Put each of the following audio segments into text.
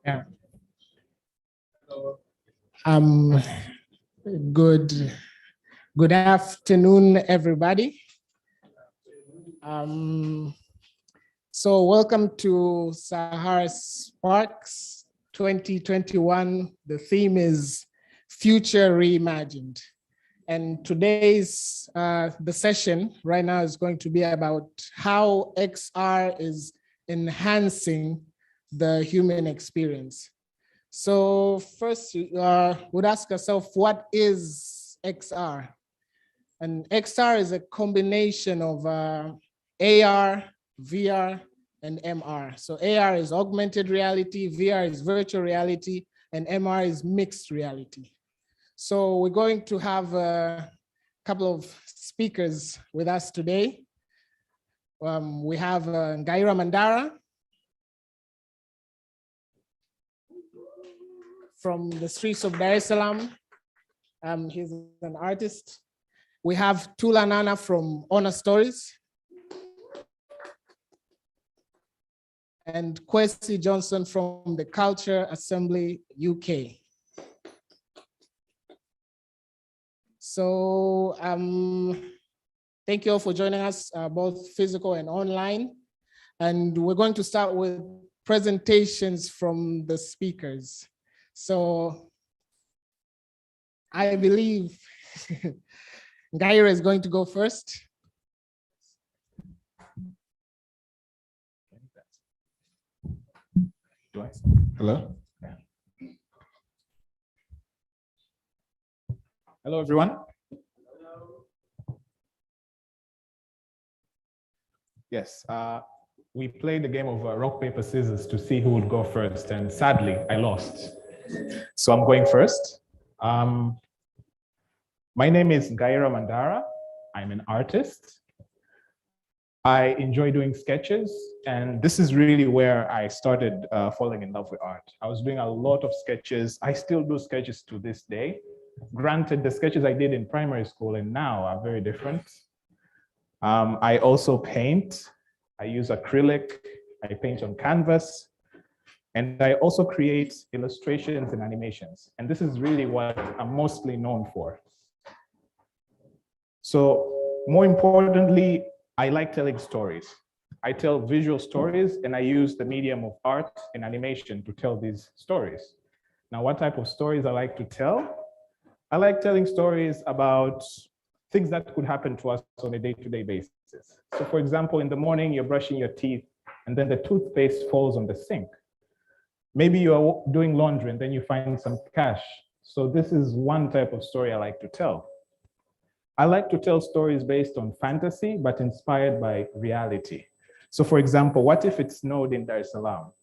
Yeah. Good afternoon, everybody. So welcome to Sahara Sparks 2021. The theme is Future Reimagined. And today's, the session right now is going to be about how XR is enhancing the human experience. So first, we'd ask ourselves, what is XR? And XR is a combination of AR, VR, and MR. So AR is augmented reality, VR is virtual reality, and MR is mixed reality. So we're going to have a couple of speakers with us today. We have Ngaira Mandara from the streets of Dar es Salaam. He's an artist. We have Tula Nana from Honor Stories. And Kwesi Johnson from the Culture Assembly, UK. So thank you all for joining us, both physical and online. And we're going to start with presentations from the speakers. So I believe Ngaira is going to go first. Hello? Yeah. Hello, everyone. Yes, we played the game of rock, paper, scissors to see who would go first, and sadly, I lost. So I'm going first. My name is Ngaira Mandara. I'm an artist. I enjoy doing sketches, and this is really where I started falling in love with art. I was doing a lot of sketches. I still do sketches to this day. Granted, the sketches I did in primary school and now are very different. I also paint. I use acrylic. I paint on canvas. And I also create illustrations and animations. And this is really what I'm mostly known for. So more importantly, I like telling stories. I tell visual stories, and I use the medium of art and animation to tell these stories. Now, what type of stories I like to tell? I like telling stories about things that could happen to us on a day-to-day basis. So for example, in the morning, you're brushing your teeth, and then the toothpaste falls on the sink. Maybe you're doing laundry, and then you find some cash. So this is one type of story I like to tell. I like to tell stories based on fantasy, but inspired by reality. So for example, what if it snowed in Dar es Salaam?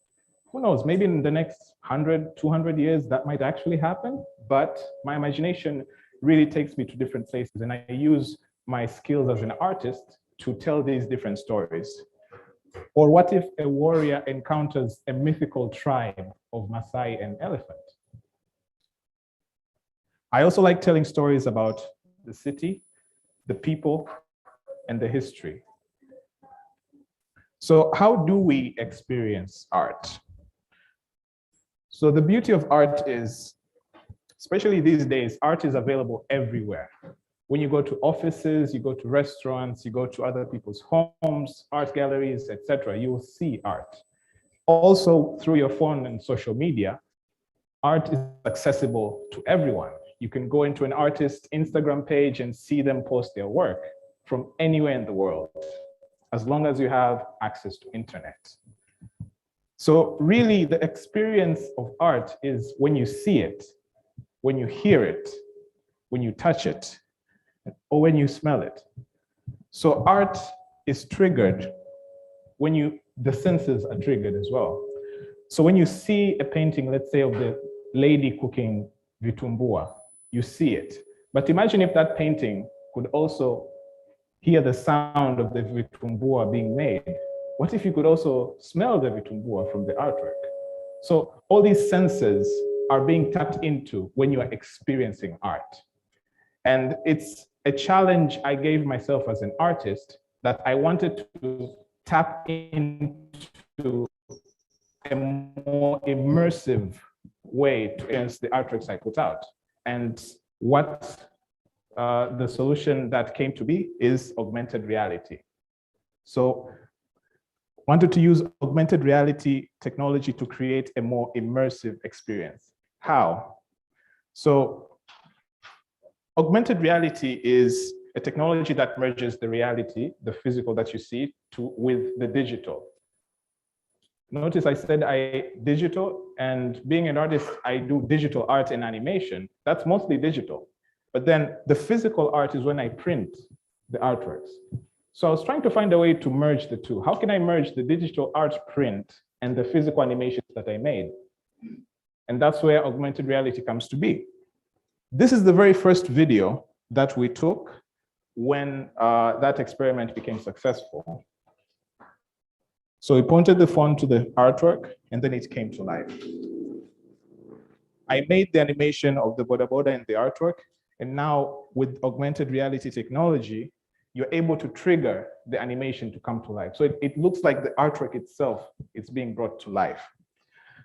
Who knows, maybe in the next 100, 200 years, that might actually happen, but my imagination really takes me to different places, and I use my skills as an artist to tell these different stories. Or what if a warrior encounters a mythical tribe of Maasai and elephant? I also like telling stories about the city, the people, and the history. So how do we experience art? So the beauty of art is, especially these days, art is available everywhere. When you go to offices, you go to restaurants, you go to other people's homes, art galleries, etc., you will see art. Also, through your phone and social media, art is accessible to everyone. You can go into an artist's Instagram page and see them post their work from anywhere in the world, as long as you have access to internet. So really the experience of art is when you see it, when you hear it, when you touch it, or when you smell it. So art is triggered when the senses are triggered as well. So when you see a painting, let's say of the lady cooking vitumbua, you see it. But imagine if that painting could also hear the sound of the vitumbua being made. What if you could also smell the vitumbua from the artwork? So all these senses are being tapped into when you are experiencing art. And it's a challenge I gave myself as an artist, that I wanted to tap into a more immersive way to experience the artworks I put out. And what the solution that came to be is augmented reality. So wanted to use augmented reality technology to create a more immersive experience. How? So augmented reality is a technology that merges the reality, the physical that you see, with the digital. Notice I said digital, and being an artist, I do digital art and animation. That's mostly digital. But then the physical art is when I print the artworks. So I was trying to find a way to merge the two. How can I merge the digital art print and the physical animations that I made? And that's where augmented reality comes to be. This is the very first video that we took when that experiment became successful. So we pointed the phone to the artwork, and then it came to life. I made the animation of the boda boda and the artwork, and now with augmented reality technology, you're able to trigger the animation to come to life. So it looks like the artwork itself is being brought to life.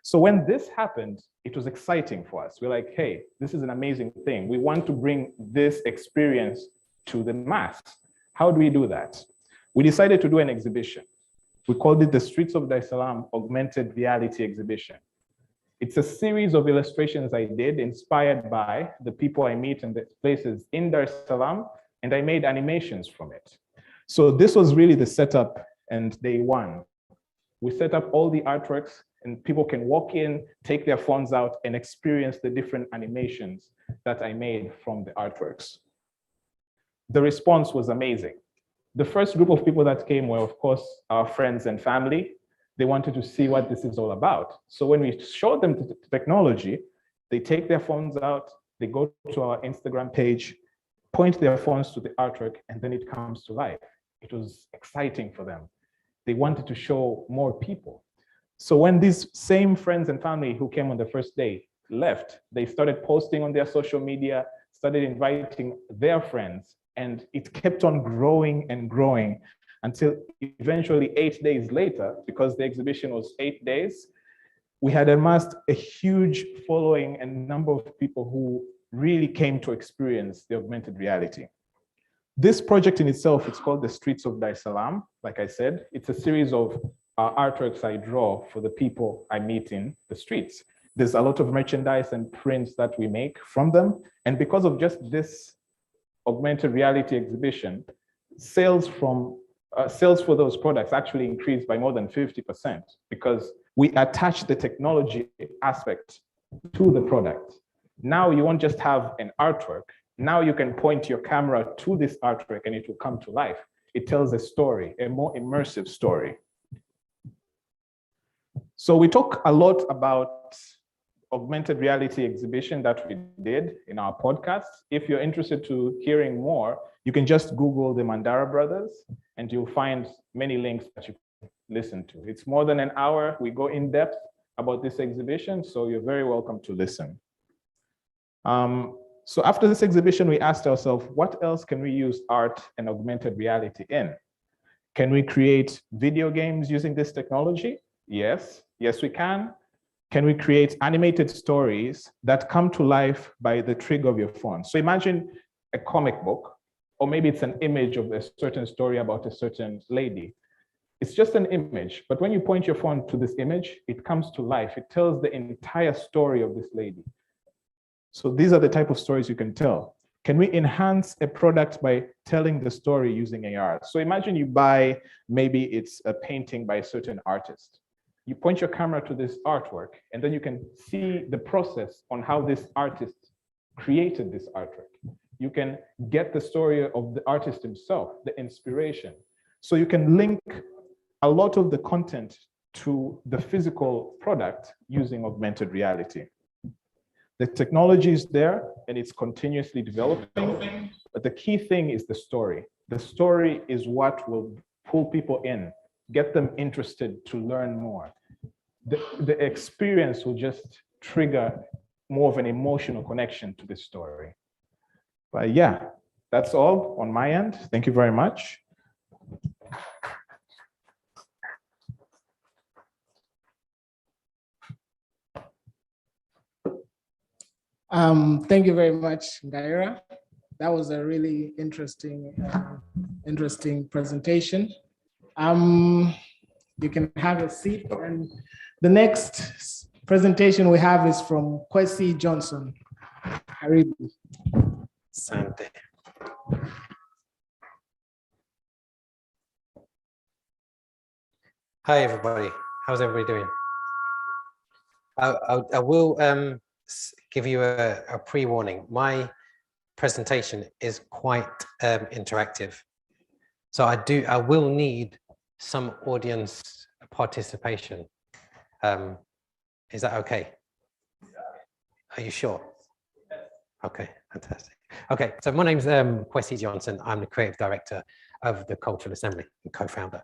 So when this happened, it was exciting for us. We're like, hey, this is an amazing thing. We want to bring this experience to the mass. How do we do that? We decided to do an exhibition. We called it the Streets of Dar es Salaam Augmented Reality Exhibition. It's a series of illustrations I did inspired by the people I meet and the places in Dar es Salaam, and I made animations from it. So this was really the setup and day one. We set up all the artworks, and people can walk in, take their phones out, and experience the different animations that I made from the artworks. The response was amazing. The first group of people that came were, of course, our friends and family. They wanted to see what this is all about. So when we showed them the technology, they take their phones out, they go to our Instagram page, point their phones to the artwork, and then it comes to life. It was exciting for them. They wanted to show more people. So when these same friends and family who came on the first day left, they started posting on their social media, started inviting their friends, and it kept on growing and growing until eventually 8 days later, because the exhibition was 8 days, we had amassed a huge following and number of people who really came to experience the augmented reality. This project in itself, it's called the Streets of Dar es Salaam. Like I said, it's a series of artworks I draw for the people I meet in the streets. There's a lot of merchandise and prints that we make from them. And because of just this augmented reality exhibition, sales for those products actually increased by more than 50% because we attach the technology aspect to the product. Now you won't just have an artwork. Now you can point your camera to this artwork and it will come to life. It tells a story, a more immersive story. So we talk a lot about augmented reality exhibition that we did in our podcast. If you're interested to hearing more, you can just Google the Mandara Brothers and you'll find many links that you can listen to. It's more than an hour. We go in depth about this exhibition, so you're very welcome to listen. So after this exhibition, we asked ourselves, what else can we use art and augmented reality in? Can we create video games using this technology? Yes, we can. Can we create animated stories that come to life by the trigger of your phone? So imagine a comic book, or maybe it's an image of a certain story about a certain lady. It's just an image, but when you point your phone to this image, it comes to life. It tells the entire story of this lady. So these are the type of stories you can tell. Can we enhance a product by telling the story using AR? So imagine you buy, maybe it's a painting by a certain artist. You point your camera to this artwork, and then you can see the process on how this artist created this artwork. You can get the story of the artist himself, the inspiration. So you can link a lot of the content to the physical product using augmented reality. The technology is there and it's continuously developing, but the key thing is the story. The story is what will pull people in, get them interested to learn more. The experience will just trigger more of an emotional connection to this story. But yeah, that's all on my end. Thank you very much. Thank you very much, Gaira. That was a really interesting presentation. You can have a seat, and the next presentation we have is from Kwesi Johnson. Karibu. Asante. Hi, everybody. How's everybody doing? I will give you a pre-warning. My presentation is quite interactive. So I will need some audience participation. Is that okay? Are you sure? Okay, fantastic. Okay, so my name's Kwesi Johnson. I'm the creative director of the Cultural Assembly and co-founder.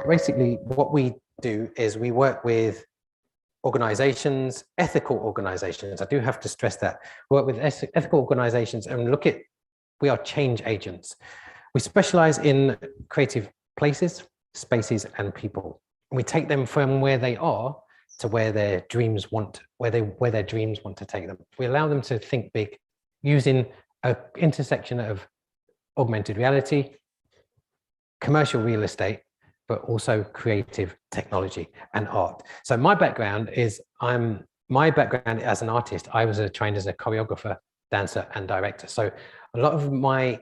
Basically, what we do is we work with organizations, ethical organizations. I do have to stress that. We work with ethical organizations and we are change agents. We specialize in creative places, spaces, and people. We take them from where they are to where their dreams want to take them. We allow them to think big using an intersection of augmented reality, commercial real estate, but also creative technology and art. So my background as an artist, I was trained as a choreographer, dancer, and director. So a lot of my,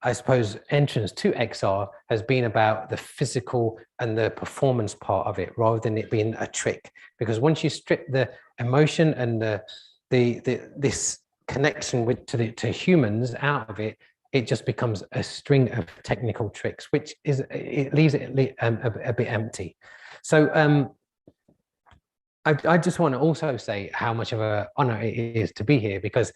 I suppose, entrance to XR has been about the physical and the performance part of it, rather than it being a trick. Because once you strip the emotion and this connection to humans out of it, it just becomes a string of technical tricks, which leaves it a bit empty. So I just want to also say how much of an honor it is to be here, because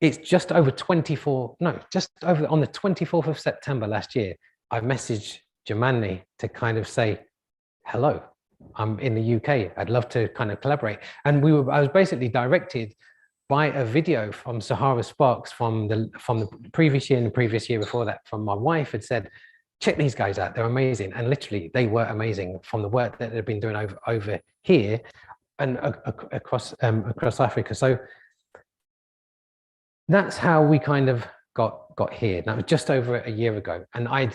it's just over on the 24th of September last year, I messaged Jamani to kind of say, hello, I'm in the UK. I'd love to kind of collaborate. And I was basically directed by a video from Sahara Sparks from the previous year and the previous year before that, from my wife, had said, check these guys out, they're amazing. And literally they were amazing from the work that they've been doing over here and across Africa. So that's how we kind of got here. That was just over a year ago. And I'd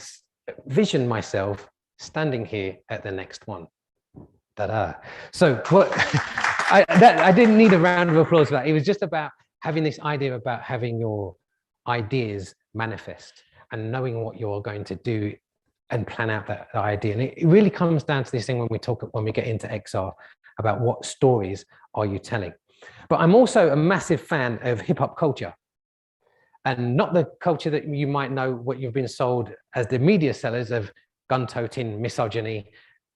visioned myself standing here at the next one. Ta-da. So what I didn't need a round of applause for that. It was just about having this idea about having your ideas manifest and knowing what you're going to do and plan out that idea. And it really comes down to this thing when we get into XR about what stories are you telling. But I'm also a massive fan of hip hop culture, and not the culture that you might know what you've been sold as the media sellers of gun-toting, misogyny.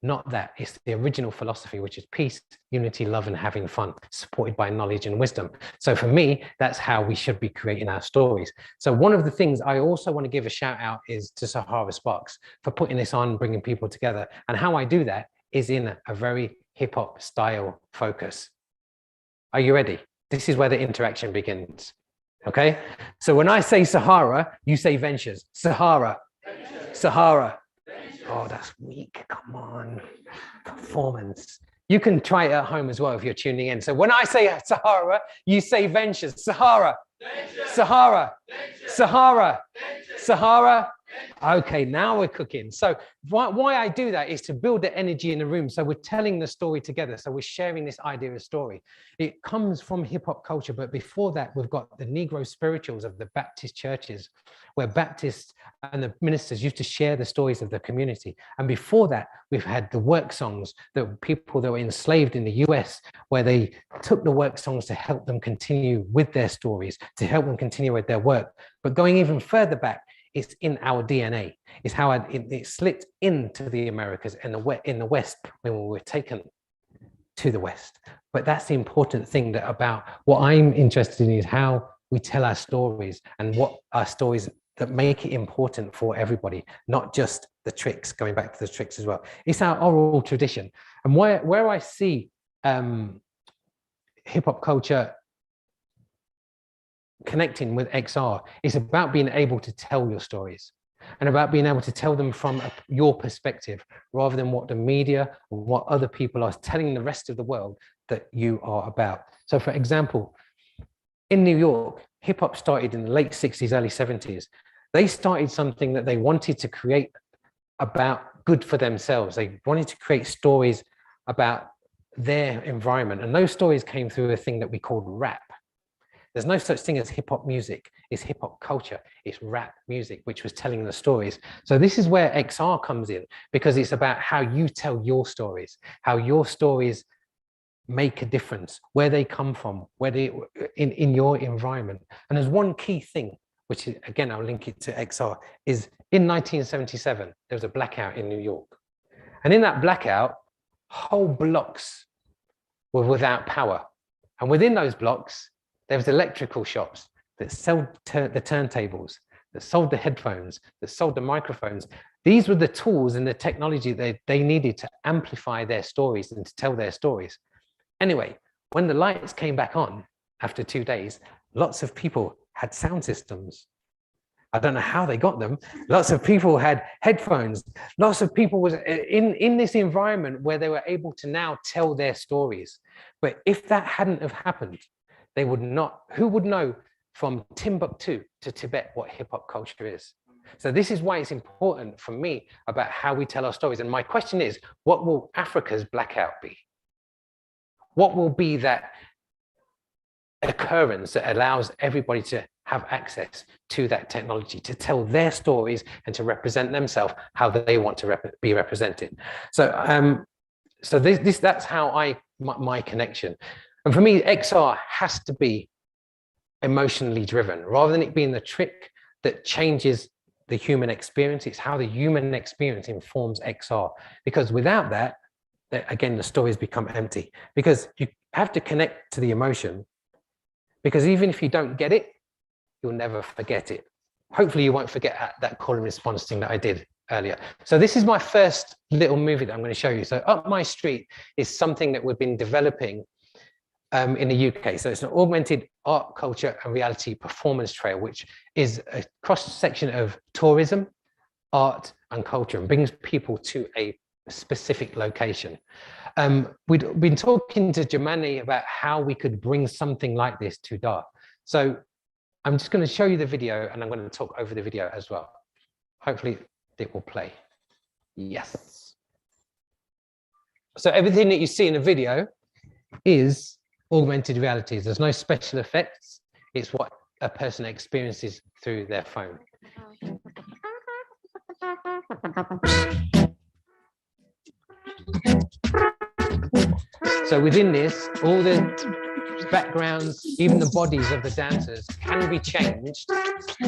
Not that. It's the original philosophy, which is peace, unity, love, and having fun, supported by knowledge and wisdom. So for me, that's how we should be creating our stories. So one of the things I also want to give a shout out is to Sahara Sparks for putting this on, bringing people together. And how I do that is in a very hip hop style focus. Are you ready? This is where the interaction begins. Okay. So when I say Sahara, you say ventures. Sahara, Sahara. Oh, that's weak. Come on. Performance. You can try it at home as well if you're tuning in. So when I say Sahara, you say ventures. Sahara. Ventures. Sahara. Ventures. Sahara. Ventures. Sahara. Okay, now we're cooking. So why I do that is to build the energy in the room. So we're telling the story together. So we're sharing this idea of story. It comes from hip hop culture, but before that, we've got the Negro spirituals of the Baptist churches, where Baptists and the ministers used to share the stories of the community. And before that, we've had the work songs, the people that were enslaved in the US, where they took the work songs to help them continue with their stories, to help them continue with their work. But going even further back, it's in our DNA. It's how it slipped into the Americas and in the West when we were taken to the West. But that's the important thing that about what I'm interested in is how we tell our stories and what our stories that make it important for everybody, not just the tricks, going back to the tricks as well. It's our oral tradition. And where I see hip hop culture connecting with XR is about being able to tell your stories and about being able to tell them from your perspective rather than what the media or what other people are telling the rest of the world that you are about. So for example, in New York, hip hop started in the late 60s, early 70s. They started something that they wanted to create about good for themselves. They wanted to create stories about their environment. And those stories came through a thing that we called rap. There's no such thing as hip hop music. It's hip hop culture. It's rap music, which was telling the stories. So this is where XR comes in, because it's about how you tell your stories, how your stories make a difference, where they come from, where they in your environment. And there's one key thing, which is, again, I'll link it to XR, is in 1977, there was a blackout in New York. And in that blackout, whole blocks were without power. And within those blocks, there was electrical shops that sold the turntables, that sold the headphones, that sold the microphones. These were the tools and the technology that they needed to amplify their stories and to tell their stories. Anyway, when the lights came back on after 2 days, lots of people had sound systems. I don't know how they got them. Lots of people had headphones. Lots of people was in this environment where they were able to now tell their stories. But if that hadn't have happened, they would not, who would know from Timbuktu to Tibet what hip hop culture is? So this is why it's important for me about how we tell our stories. And my question is, what will Africa's blackout be? What will be that occurrence that allows everybody to have access to that technology, to tell their stories and to represent themselves how they want to be represented? So, that's how my connection. And for me, XR has to be emotionally driven rather than it being the trick that changes the human experience. It's how the human experience informs XR, because without that, again, the stories become empty, because you have to connect to the emotion, because even if you don't get it, you'll never forget it. Hopefully you won't forget that call and response thing that I did earlier. So this is my first little movie that I'm going to show you. So Up My Street is something that we've been developing in the UK. So it's an augmented art, culture and reality performance trail, which is a cross section of tourism, art and culture, and brings people to a specific location. We'd been talking to Jamani about how we could bring something like this to Dar. So I'm just going to show you the video and I'm going to talk over the video as well. Hopefully it will play. Yes. So everything that you see in the video is augmented realities. There's no special effects. It's what a person experiences through their phone. So within this, all the backgrounds, even the bodies of the dancers can be changed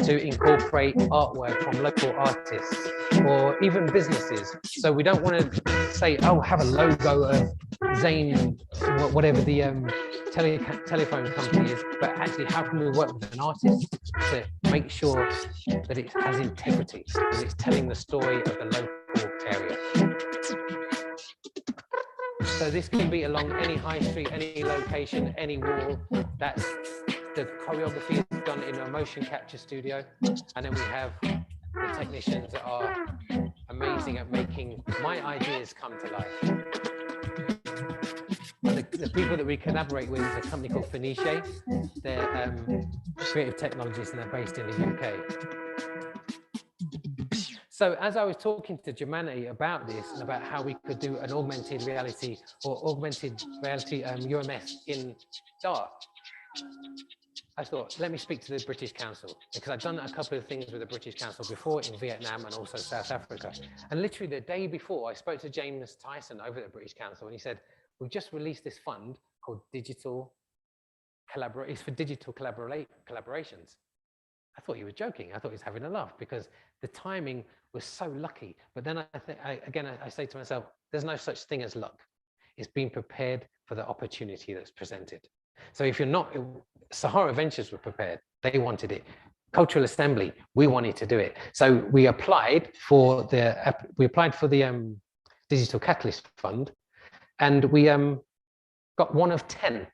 to incorporate artwork from local artists or even businesses. So we don't want to say, oh, have a logo of Zayn, whatever the telephone company is, but actually how can we work with an artist to make sure that it has integrity, that it's telling the story of the local area. So this can be along any high street, any location, any wall. That's the choreography is done in a motion capture studio. And then we have the technicians that are amazing at making my ideas come to life. The people that we collaborate with is a company called Fenice. They're creative technologists and they're based in the UK. So as I was talking to Germani about this and about how we could do an augmented reality or augmented reality UMS in Dart, I thought, let me speak to the British Council, because I'd done a couple of things with the British Council before in Vietnam and also South Africa. And literally the day before, I spoke to James Tyson over at the British Council, and he said, we've just released this fund called Digital Collaboration. It's for digital collaborations. I thought he was joking. I thought he was having a laugh because the timing was so lucky. But then I say to myself, there's no such thing as luck. It's being prepared for the opportunity that's presented. So if you're not, Sahara Ventures were prepared. They wanted it. Cultural Assembly, we wanted to do it. So we applied for the Digital Catalyst Fund, and we got one of 10.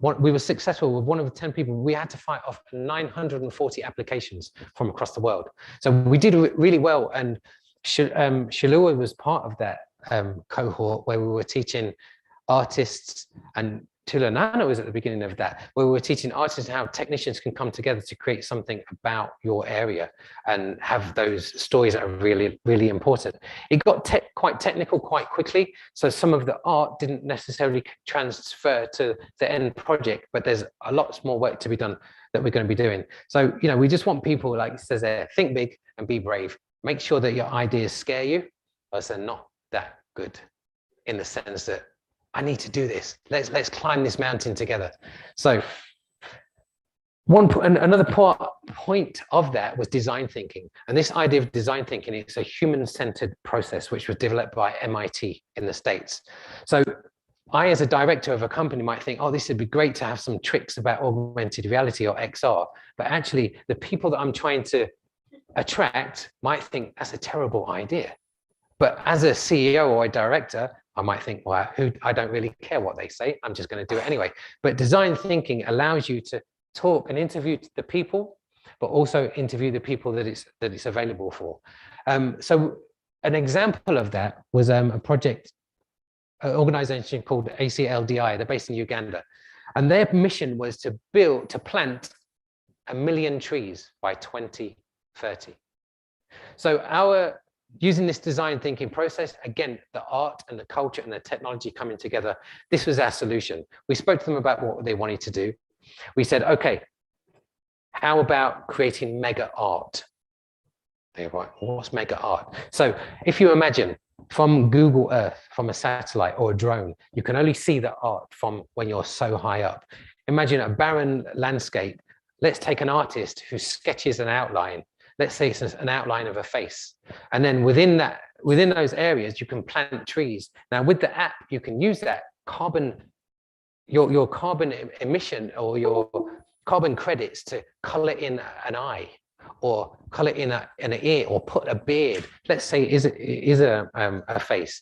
We were successful with one of the 10 people. We had to fight off 940 applications from across the world. So we did really well, and Shalua was part of that cohort where we were teaching artists, and Tulanana was at the beginning of that, where we were teaching artists how technicians can come together to create something about your area and have those stories that are really, really important. It got quite technical quite quickly. So some of the art didn't necessarily transfer to the end project, but there's a lot more work to be done that we're going to be doing. So, you know, we just want people, like it says there, think big and be brave. Make sure that your ideas scare you, or they're not that good, in the sense that I need to do this. Let's climb this mountain together. So another point of that was design thinking. And this idea of design thinking is a human-centered process which was developed by MIT in the States. So I, as a director of a company, might think, oh, this would be great to have some tricks about augmented reality or XR. But actually, the people that I'm trying to attract might think that's a terrible idea. But as a CEO or a director, I might think, well, I don't really care what they say. I'm just going to do it anyway. But design thinking allows you to talk and interview the people, but also interview the people that it's available for. So an example of that was a project, an organization called ACLDI. They're based in Uganda. And their mission was to plant 1 million trees by 2030. So using this design thinking process, again, the art and the culture and the technology coming together, this was our solution. We spoke to them about what they wanted to do. We said, okay, how about creating mega art? They were like, what's mega art? So if you imagine from Google Earth, from a satellite or a drone, you can only see the art from when you're so high up. Imagine a barren landscape. Let's take an artist who sketches an outline. Let's say it's an outline of a face. And then within those areas, you can plant trees. Now with the app, you can use that carbon, your carbon emission or your carbon credits to color in an eye or color in an ear or put a beard. Let's say is a face.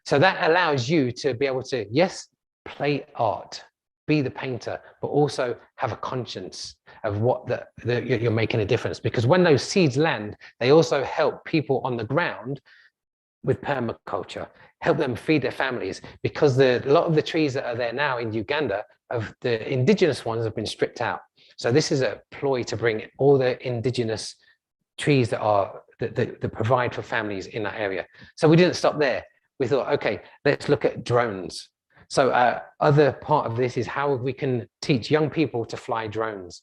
So that allows you to be able to, yes, play art, be the painter, but also have a conscience of what you're making a difference. Because when those seeds land, they also help people on the ground with permaculture, help them feed their families, because a lot of the trees that are there now in Uganda, of the indigenous ones, have been stripped out. So this is a ploy to bring all the indigenous trees that provide for families in that area. So we didn't stop there. We thought, okay, let's look at drones. So other part of this is how we can teach young people to fly drones,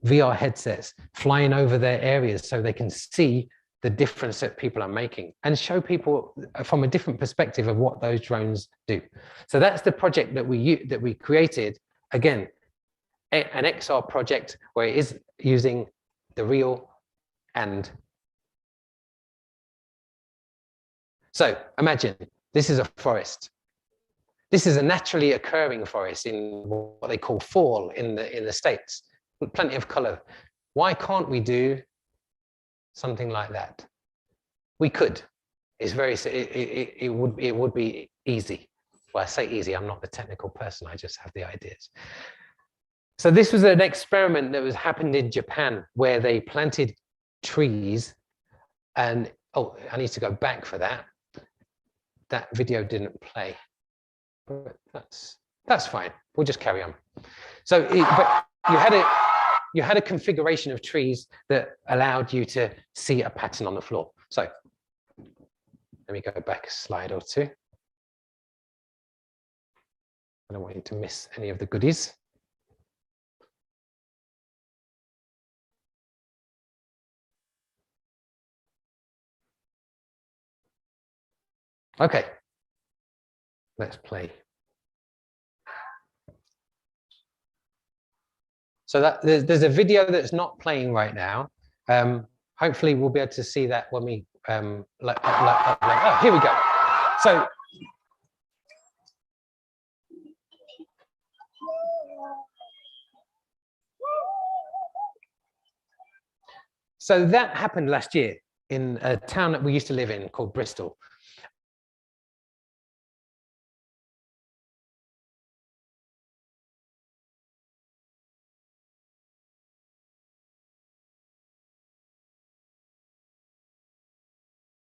VR headsets, flying over their areas so they can see the difference that people are making and show people from a different perspective of what those drones do. So that's the project that we created. Again, an XR project where it is using the real and. So imagine this is a forest. This is a naturally occurring forest in what they call fall in the States, with plenty of color. Why can't we do something like that? We could. It's very. It would be easy. Well, I say easy. I'm not the technical person. I just have the ideas. So this was an experiment that was happened in Japan where they planted trees, and oh, I need to go back for that. That video didn't play. But that's fine. We'll just carry on. So, but you had it. you had a configuration of trees that allowed you to see a pattern on the floor. So let me go back a slide or two. I don't want you to miss any of the goodies. Okay, let's play. So that there's a video that's not playing right now. Hopefully we'll be able to see that when we upload. Oh, here we go. So that happened last year in a town that we used to live in called Bristol.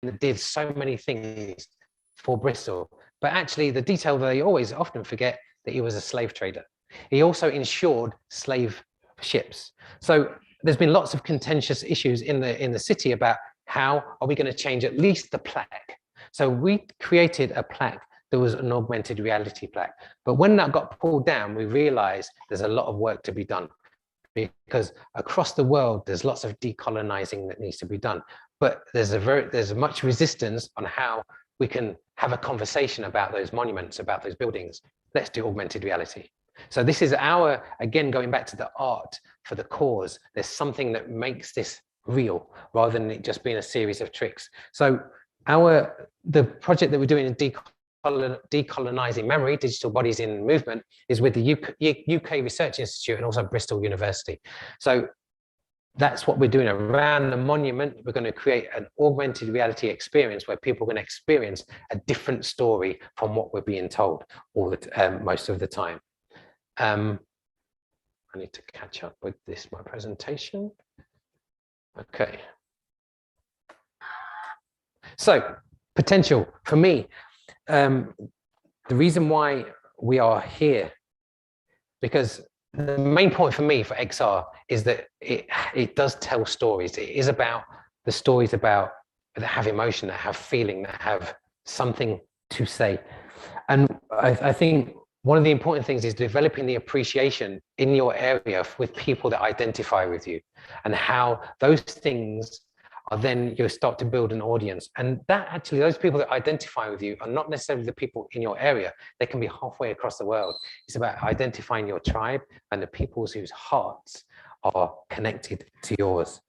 That did so many things for Bristol, but actually the detail that they always often forget that he was a slave trader. He also insured slave ships. So there's been lots of contentious issues in the city about how are we going to change at least the plaque. So we created a plaque that was an augmented reality plaque. But when that got pulled down, we realized there's a lot of work to be done, because across the world, there's lots of decolonizing that needs to be done. But there's much resistance on how we can have a conversation about those monuments, about those buildings. Let's do augmented reality. So this is our, again, going back to the art for the cause. There's something that makes this real rather than it just being a series of tricks. So the project that we're doing in decolonizing memory, digital bodies in movement, is with the UK Research Institute and also Bristol University. So that's what we're doing around the monument. We're going to create an augmented reality experience where people are going to experience a different story from what we're being told most of the time. I need to catch up with my presentation. Okay. So potential for me, the reason why we are here, because the main point for me for XR is that it does tell stories. It is about the stories that have emotion, that have feeling, that have something to say. And I think one of the important things is developing the appreciation in your area with people that identify with you, and how those things are then you start to build an audience. And that actually, those people that identify with you are not necessarily the people in your area. They can be halfway across the world. It's about identifying your tribe and the peoples whose hearts are connected to yours.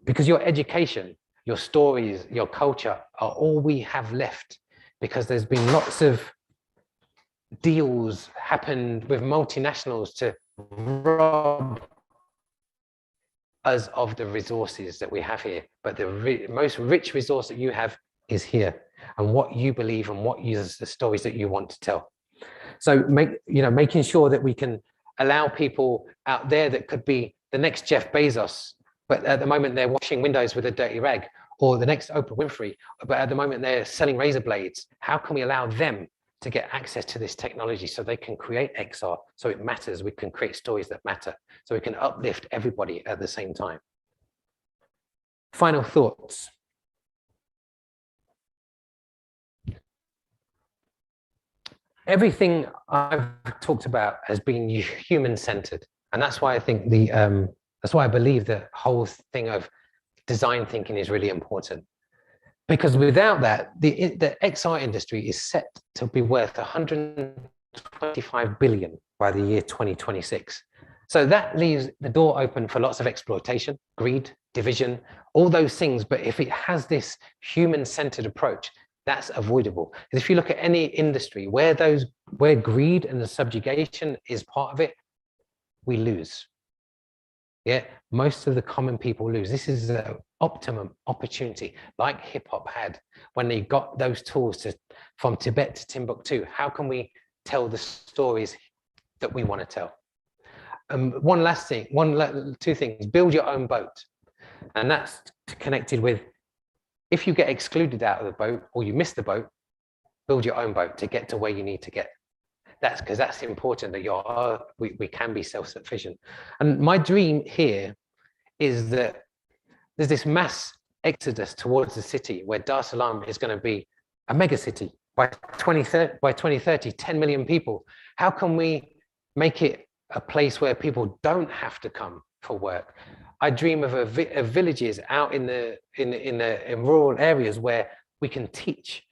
Because your education, your stories, your culture are all we have left, because there's been lots of deals happened with multinationals to rob us of the resources that we have here. But the most rich resource that you have is here, and what you believe and what is the stories that you want to tell. So making sure that we can allow people out there that could be the next Jeff Bezos, but at the moment they're washing windows with a dirty rag, or the next Oprah Winfrey, but at the moment they're selling razor blades. How can we allow them to get access to this technology so they can create XR, so it matters? We can create stories that matter, so we can uplift everybody at the same time. Final thoughts. Everything I've talked about has been human-centered, and that's why I think that's why I believe the whole thing of design thinking is really important. Because without that, the XR industry is set to be worth 125 billion by the year 2026. So that leaves the door open for lots of exploitation, greed, division, all those things. But if it has this human-centered approach, that's avoidable. If you look at any industry where greed and the subjugation is part of it, we lose. Yeah, most of the common people lose. This is an optimum opportunity, like hip hop had when they got those tools from Tibet to Timbuktu. How can we tell the stories that we want to tell? One last thing, two things: build your own boat, and that's connected with if you get excluded out of the boat or you miss the boat, build your own boat to get to where you need to get. That's because that's important that we can be self-sufficient. And my dream here is that there's this mass exodus towards the city where Dar es Salaam is going to be a mega city by 2030, 10 million people. How can we make it a place where people don't have to come for work? I dream of villages out in rural areas where we can teach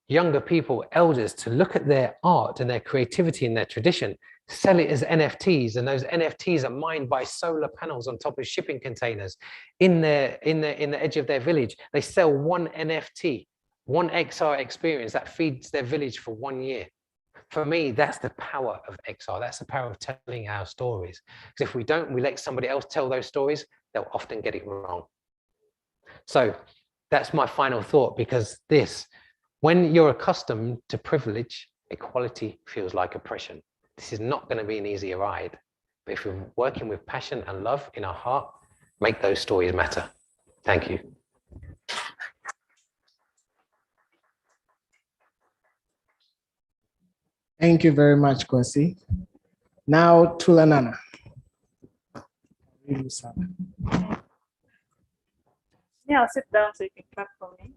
younger people, elders, to look at their art and their creativity and their tradition, sell it as NFTs, and those NFTs are mined by solar panels on top of shipping containers in the edge of their village. They sell one NFT, one XR experience that feeds their village for 1 year. For me, that's the power of XR. That's the power of telling our stories. Because if we don't, we let somebody else tell those stories, they'll often get it wrong. So that's my final thought, because when you're accustomed to privilege, equality feels like oppression. This is not going to be an easy ride. But if we're working with passion and love in our heart, make those stories matter. Thank you. Thank you very much, Kwasi. Now, Tulanana. Yeah, I'll sit down so you can clap for me.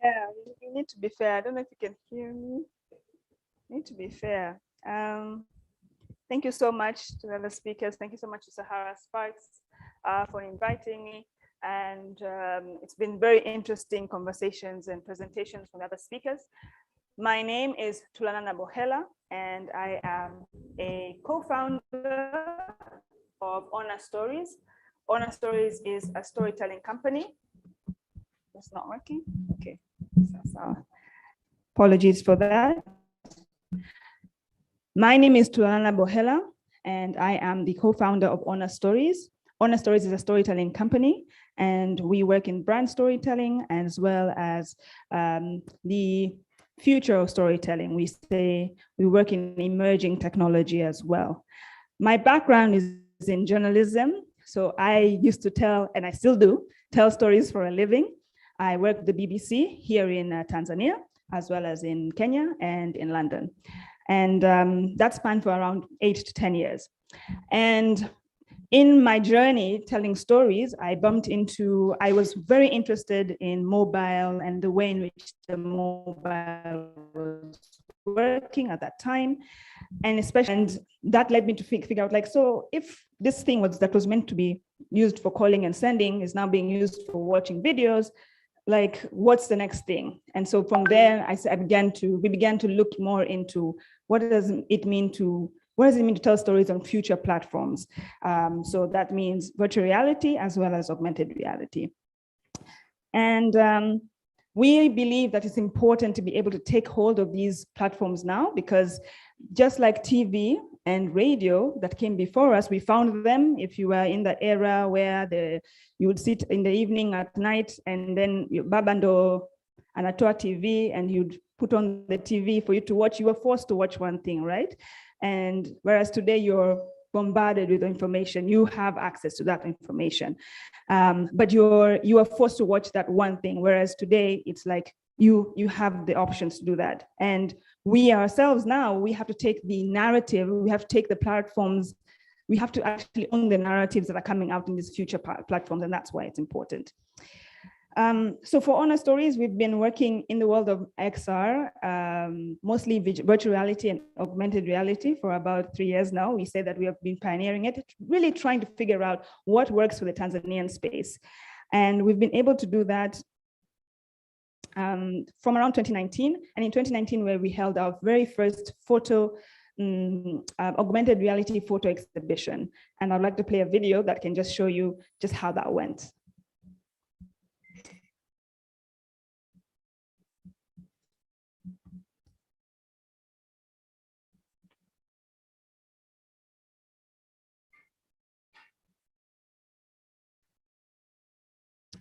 Yeah, you need to be fair. I don't know if you can hear me. You need to be fair. Thank you so much to the other speakers. Thank you so much to Sahara Sparks for inviting me. And it's been very interesting conversations and presentations from the other speakers. My name is Tulanana Bohela, and I am a co-founder of Honor Stories. Honor Stories is a storytelling company. It's not working. Okay. So, apologies for that. My name is Tulanana Bohela, and I am the co-founder of Honor Stories. Honor Stories is a storytelling company, and we work in brand storytelling as well as the future of storytelling. We work in emerging technology as well. My background is in journalism. So I used to tell, and I still do, tell stories for a living. I work at the BBC here in Tanzania, as well as in Kenya and in London. And that spanned for around 8 to 10 years. And in my journey telling stories, I was very interested in mobile and the way in which the mobile was working at that time. And that led me to figure out, like, so if this thing that was meant to be used for calling and sending is now being used for watching videos, like, what's the next thing? And so from there, we began to look more into what does it mean to tell stories on future platforms? So that means virtual reality as well as augmented reality. And we believe that it's important to be able to take hold of these platforms now, because just like TV and radio that came before us, we found them. If you were in the era where you would sit in the evening at night, and then Babando anatoa TV, and you'd put on the TV for you to watch, you were forced to watch one thing, right? And whereas today you're bombarded with information, you have access to that information, but you are forced to watch that one thing. Whereas today it's like you have the options to do that. And we ourselves now, we have to take the narrative, we have to take the platforms, we have to actually own the narratives that are coming out in these future platforms, and that's why it's important. So for Honor Stories, we've been working in the world of XR, mostly virtual reality and augmented reality for about 3 years now. We say that we have been pioneering it, really trying to figure out what works for the Tanzanian space. And we've been able to do that from around 2019. And in 2019, where we held our very first augmented reality photo exhibition. And I'd like to play a video that can just show you just how that went.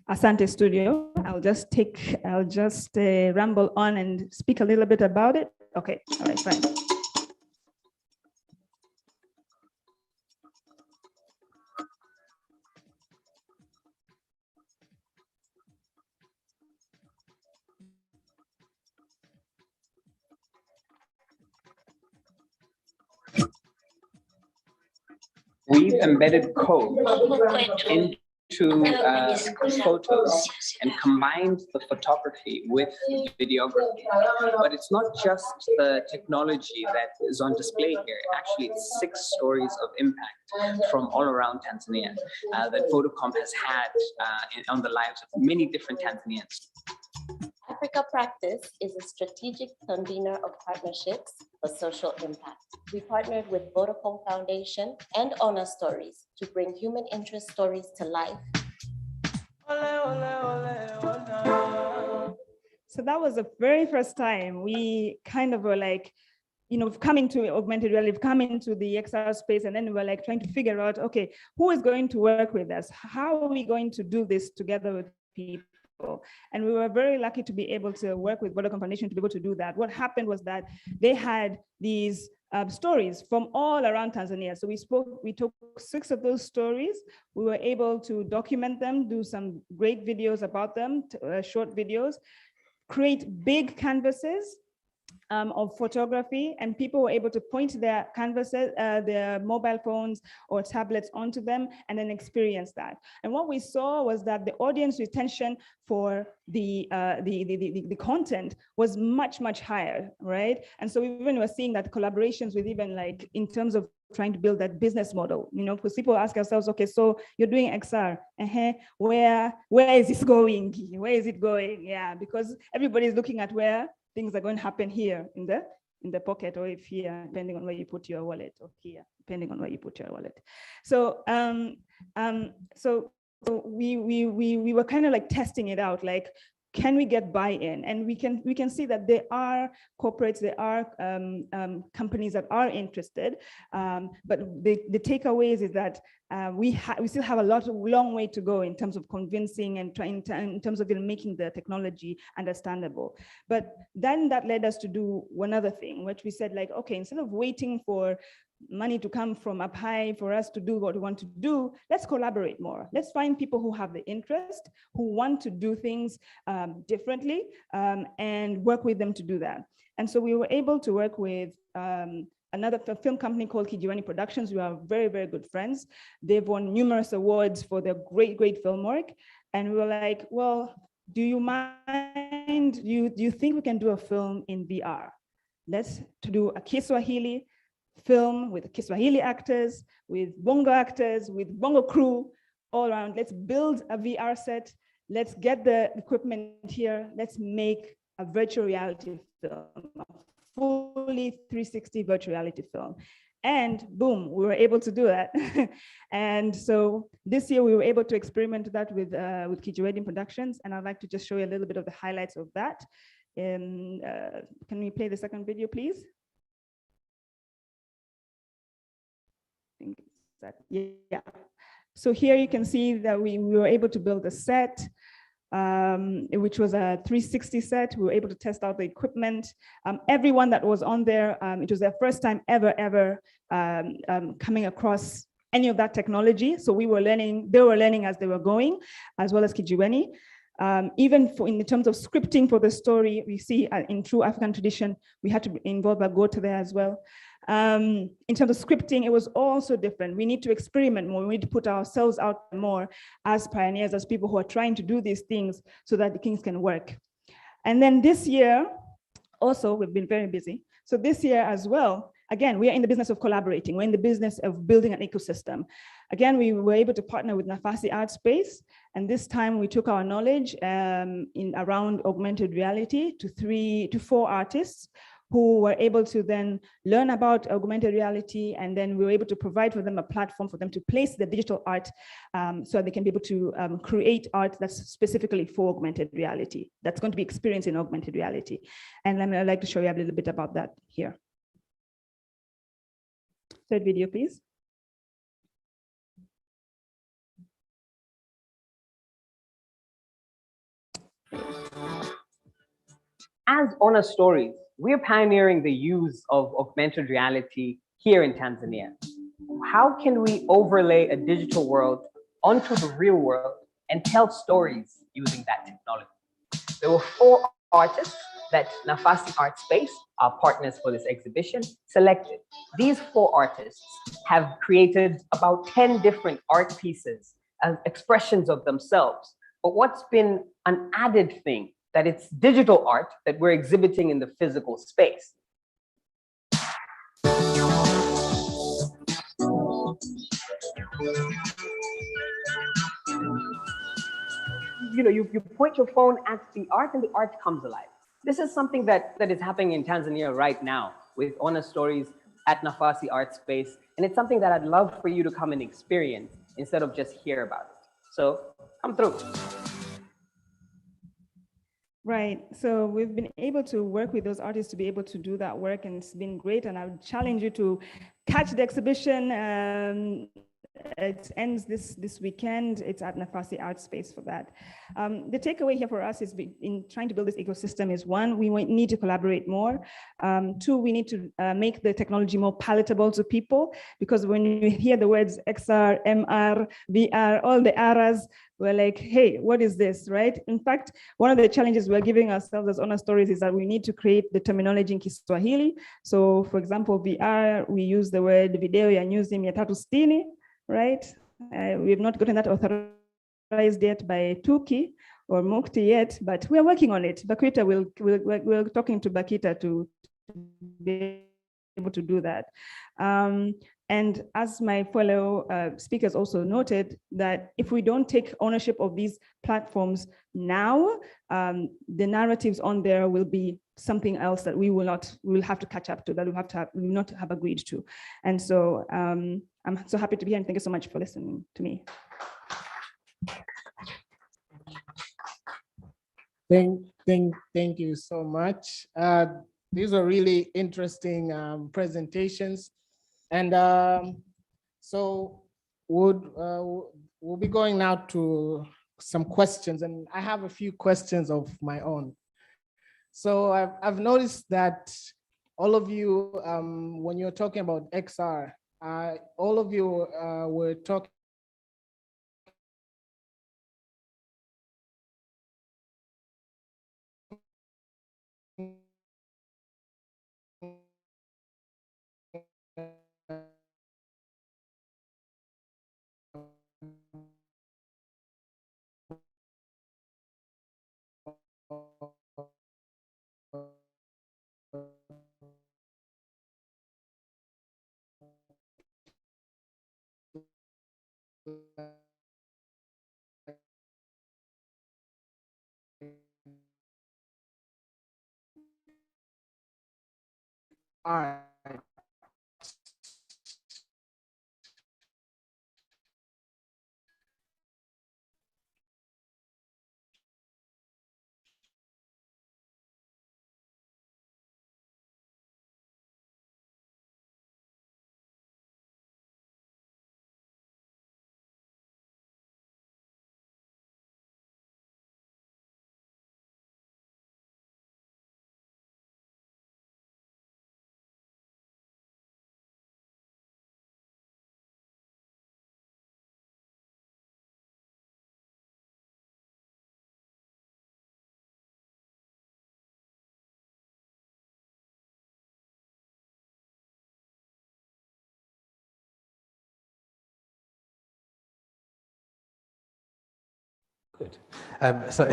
Asante Studio. I'll just ramble on and speak a little bit about it. Okay, all right, fine. we've embedded code into photos and combined the photography with videography. But it's not just the technology that is on display here. Actually, it's 6 stories of impact from all around Tanzania that Vodacom has had on the lives of many different Tanzanians. Africa Practice is a strategic convener of partnerships for social impact. We partnered with Vodacom Foundation and Honor Stories to bring human interest stories to life. So that was the very first time we kind of were like, we've come into augmented reality, we've come into the XR space, and then we were like trying to figure out, okay, who is going to work with us? How are we going to do this together with people? And we were very lucky to be able to work with Vodacom Foundation to be able to do that. What happened was that they had these stories from all around Tanzania. So we took 6 of those stories. We were able to document them, do some great videos about them, short videos, create big canvases of photography, and people were able to point their canvases, their mobile phones or tablets onto them and then experience that. And what we saw was that the audience retention for the content was much, much higher, right? And so we even were seeing that collaborations with even like in terms of trying to build that business model, because people ask ourselves, okay, so you're doing XR, where is this going? Where is it going? Yeah, because everybody's looking at where things are going to happen here in the pocket, or if here, depending on where you put your wallet, or here, depending on where you put your wallet. So so we were kind of like testing it out, like, can we get buy-in? And we can see that there are corporates, there are companies that are interested, but the takeaways is that we still have a long way to go in terms of convincing and trying to, in terms of making the technology understandable. But then that led us to do one other thing, which we said, like, okay, instead of waiting for money to come from up high for us to do what we want to do, let's collaborate more. Let's find people who have the interest, who want to do things differently, and work with them to do that. And so we were able to work with another film company called Kijiweni Productions. We are very, very good friends. They've won numerous awards for their great film work. And we were like, well, do you mind, do you think we can do a film in VR? Let's do a Kiswahili film with Kiswahili actors, with Bongo actors, with Bongo crew all around. Let's build a VR set. Let's get the equipment here. Let's make a virtual reality film, a fully 360 virtual reality film. And boom, we were able to do that. And so this year we were able to experiment that with Kijiweni Productions. And I'd like to just show you a little bit of the highlights of that. Can we play the second video, please? Yeah. So here you can see that we were able to build a set, which was a 360 set. We were able to test out the equipment. Everyone that was on there, it was their first time ever coming across any of that technology. So we were learning, they were learning as they were going, as well as Kijiweni. Even in terms of scripting for the story, we see in true African tradition, we had to involve a goat there as well. In terms of scripting, it was also different. We need to experiment more. We need to put ourselves out more as pioneers, as people who are trying to do these things so that the things can work. And then this year, also, we've been very busy. So this year as well, again, we are in the business of collaborating. We're in the business of building an ecosystem. Again, we were able to partner with Nafasi Art Space. And this time we took our knowledge in around augmented reality to 4 artists who were able to then learn about augmented reality, and then we were able to provide for them a platform for them to place the digital art so they can be able to create art that's specifically for augmented reality, that's going to be experienced in augmented reality. And I'd like to show you a little bit about that here. Third video, please. As Honor Stories, we're pioneering the use of augmented reality here in Tanzania. How can we overlay a digital world onto the real world and tell stories using that technology? There were 4 artists that Nafasi Art Space, our partners for this exhibition, selected. These 4 artists have created about 10 different art pieces as expressions of themselves. But what's been an added thing, that it's digital art that we're exhibiting in the physical space. You know, you point your phone at the art and the art comes alive. This is something that is happening in Tanzania right now with Honor Stories at Nafasi Art Space. And it's something that I'd love for you to come and experience instead of just hear about it. So come through. Right. So we've been able to work with those artists to be able to do that work, and it's been great. And I would challenge you to catch the exhibition. It ends this weekend. It's at Nafasi Art Space for that. The takeaway here for us is in trying to build this ecosystem is 1, we need to collaborate more. 2, we need to make the technology more palatable to people, because when you hear the words XR, MR, VR, all the eras, we're like, hey, what is this, right? In fact, one of the challenges we're giving ourselves as Honor Stories is that we need to create the terminology in Kiswahili. So for example, VR, we use the word video ya nyuzi 360, right? We have not gotten that authorized yet by Tuki or Mukti yet, but we're working on it. Bakita we're talking to Bakita to be able to do that. And as my fellow speakers also noted, that if we don't take ownership of these platforms now, the narratives on there will be something else that we will have to catch up to, that we will not have agreed to. And so I'm so happy to be here, and thank you so much for listening to me. Thank you so much. These are really interesting presentations. And so we'll be going now to some questions, and I have a few questions of my own. So I've noticed that all of you, when you're talking about XR, all of you were talking art. Good. So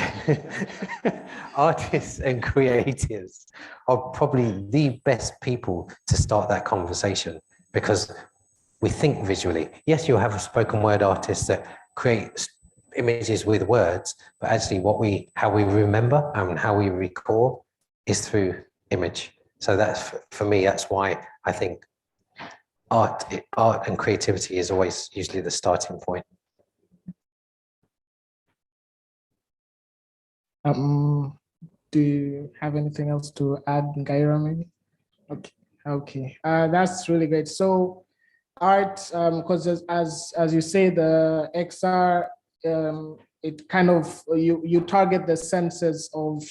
artists and creatives are probably the best people to start that conversation, because we think visually. Yes, you'll have spoken word artists that create images with words, but actually how we remember and how we recall is through image. So that's, for me, that's why I think art and creativity is always usually the starting point. Do you have anything else to add, Gaira, maybe? Okay, that's really great. So art, because as you say, the XR, it kind of, you target the senses of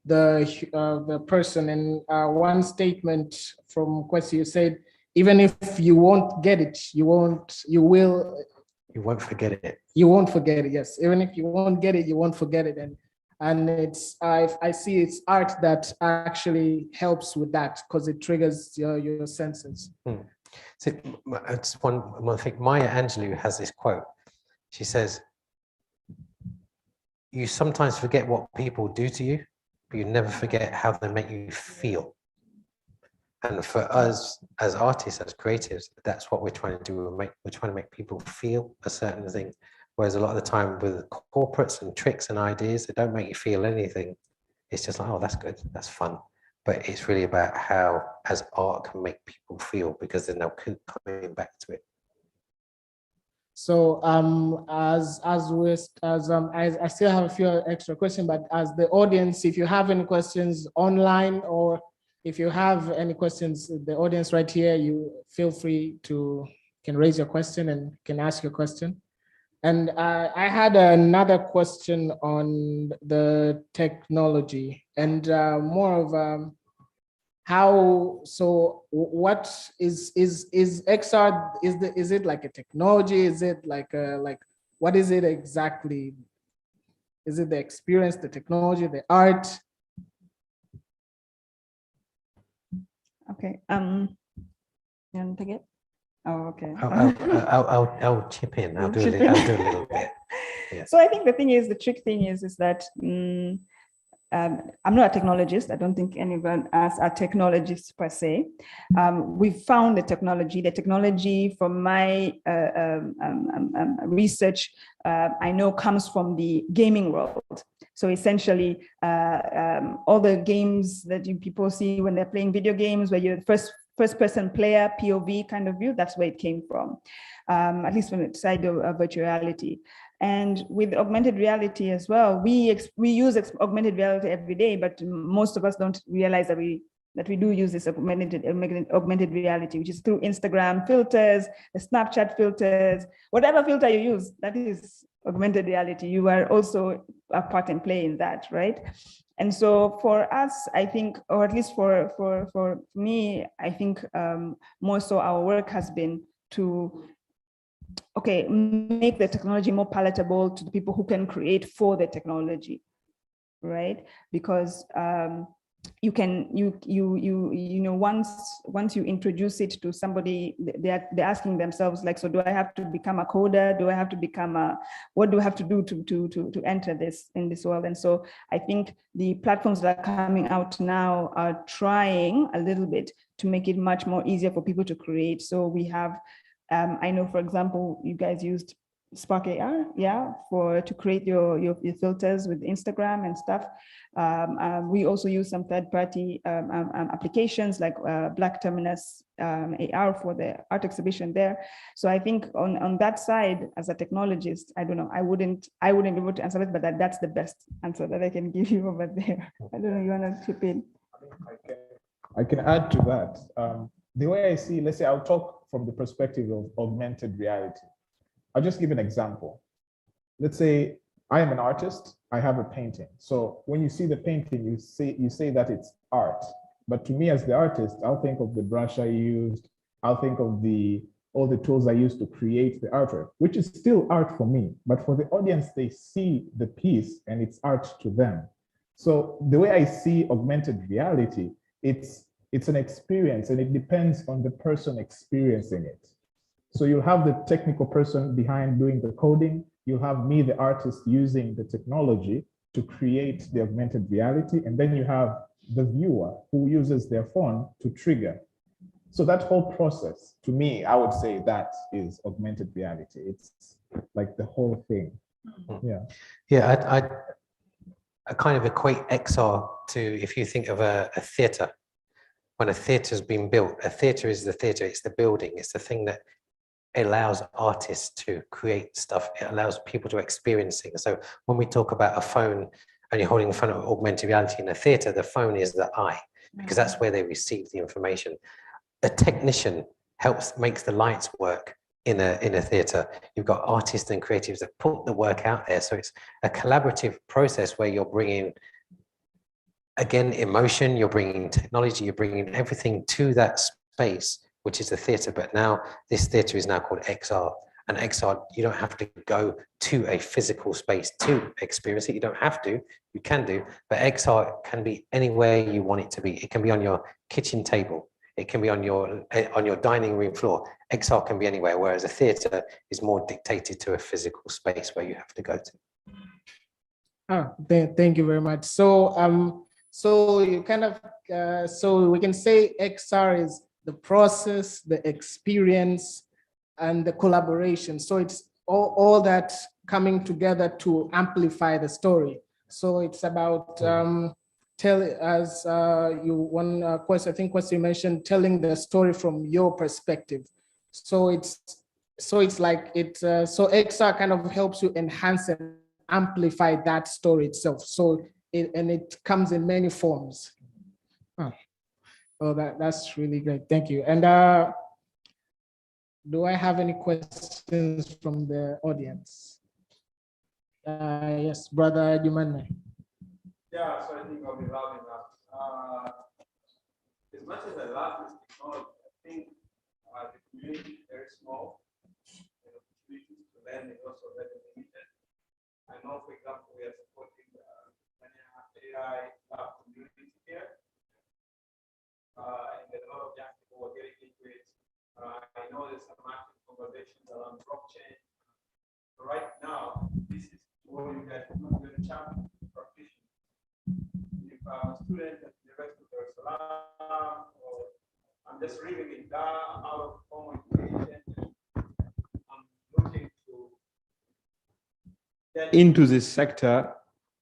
the person. And one statement from Kwesi, you said, even if you won't get it, you won't forget it. You won't forget it, yes. Even if you won't get it, you won't forget it. And And I see it's art that actually helps with that because it triggers your senses. So it's one thing. Maya Angelou has this quote. She says, "You sometimes forget what people do to you, but you never forget how they make you feel." And for us as artists, as creatives, that's what we're trying to do. We're trying to make people feel a certain thing. Whereas a lot of the time with corporates and tricks and ideas, they don't make you feel anything. It's just like, oh, that's good, that's fun. But it's really about how, as art, can make people feel, because then they'll keep coming back to it. So I still have a few extra questions, but as the audience, if you have any questions online, or if you have any questions, the audience right here, you feel free to can raise your question and can ask your question. And I had another question on the technology and more of how, so what is XR, is it like a technology? Is it like what is it exactly? Is it the experience, the technology, the art? Okay. You want to take it? Oh, okay. I'll chip in. I'll do a little bit. Yeah. So I think the thing is, the trick thing is that I'm not a technologist. I don't think anyone else are technologists per se. We found the technology from my research, I know comes from the gaming world. So essentially, all the games that people see when they're playing video games, where you're the first person player, POV kind of view, that's where it came from, at least from the side of virtual reality. And with augmented reality as well, we use augmented reality every day, but most of us don't realize that we do use this augmented reality, which is through Instagram filters, the Snapchat filters, whatever filter you use, that is augmented reality. You are also a part and play in that, right? And so for us, I think, or at least for me, I think more so our work has been to make the technology more palatable to the people who can create for the technology, right? Because you know, once you introduce it to somebody, they're asking themselves, like, so do I have to become a coder? Do I have to become what do I have to do to enter this in this world? And so I think the platforms that are coming out now are trying a little bit to make it much more easier for people to create. So we have, I know, for example, you guys used Spark AR, to create your filters with Instagram and stuff. We also use some third-party applications like Black Terminus AR for the art exhibition there. So I think on that side, as a technologist, I don't know, I wouldn't be able to answer it, but that's the best answer that I can give you over there. I don't know, you want to chip in? I can add to that. The way I see, let's say I'll talk from the perspective of augmented reality. I'll just give an example. Let's say I am an artist, I have a painting. So when you see the painting, you say that it's art. But to me as the artist, I'll think of the brush I used, I'll think of all the tools I used to create the artwork, which is still art for me. But for the audience, they see the piece and it's art to them. So the way I see augmented reality, it's an experience, and it depends on the person experiencing it. So you'll have the technical person behind doing the coding. You'll have me, the artist, using the technology to create the augmented reality. And then you have the viewer who uses their phone to trigger. So that whole process, to me, I would say that is augmented reality. It's like the whole thing. Yeah. Yeah, I kind of equate XR to, if you think of a theater. When a theater's been built, a theater is the theater, it's the building, it's the thing that allows artists to create stuff. It allows people to experience things. So when we talk about a phone and you're holding a phone of augmented reality in a theater, the phone is the eye, because that's where they receive the information. A technician makes the lights work in a theater. You've got artists and creatives that put the work out there. So it's a collaborative process where you're bringing, again, emotion, you're bringing technology, you're bringing everything to that space, which is the theater. But now this theater is now called XR. And XR, you don't have to go to a physical space to experience it. You don't have to, you can do, but XR can be anywhere you want it to be. It can be on your kitchen table. It can be on your dining room floor. XR can be anywhere, whereas a theatre is more dictated to a physical space where you have to go to. Thank you very much. So, so you kind of, so we can say XR is the process, the experience, and the collaboration. So it's all that coming together to amplify the story. So it's about as one question, I think what you mentioned, telling the story from your perspective. So it's like so XR kind of helps you enhance and amplify that story itself. So it comes in many forms. Oh, that's really great. Thank you. And do I have any questions from the audience? Yes, Brother Jumane. Yeah, so I think I'll be loud enough. As much as I love this technology, I think the community is very small. The opportunities to learn is also very limited. I know, for example, we are supporting the AI lab community here. And there's a lot of young people who are getting into it. I know there's some active conversations around blockchain. But right now, this is where you guys are not going to champion practitioners. If I'm a student at the University of Dar es Salaam, or I'm just reading it down out of formal education, I'm looking to get into this sector.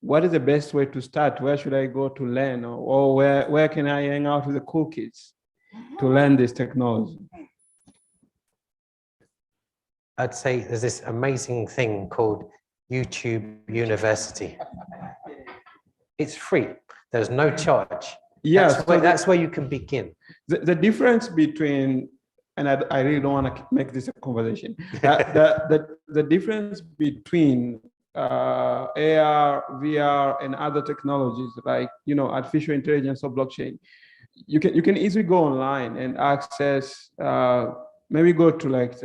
What is the best way to start? Where should I go to learn? Or where can I hang out with the cool kids to learn this technology? I'd say there's this amazing thing called YouTube University. It's free. There's no charge. Yes, that's where you can begin. The difference between, and I really don't want to make this a conversation. The difference between AR, VR, and other technologies like artificial intelligence or blockchain, you can easily go online and access. Maybe go to like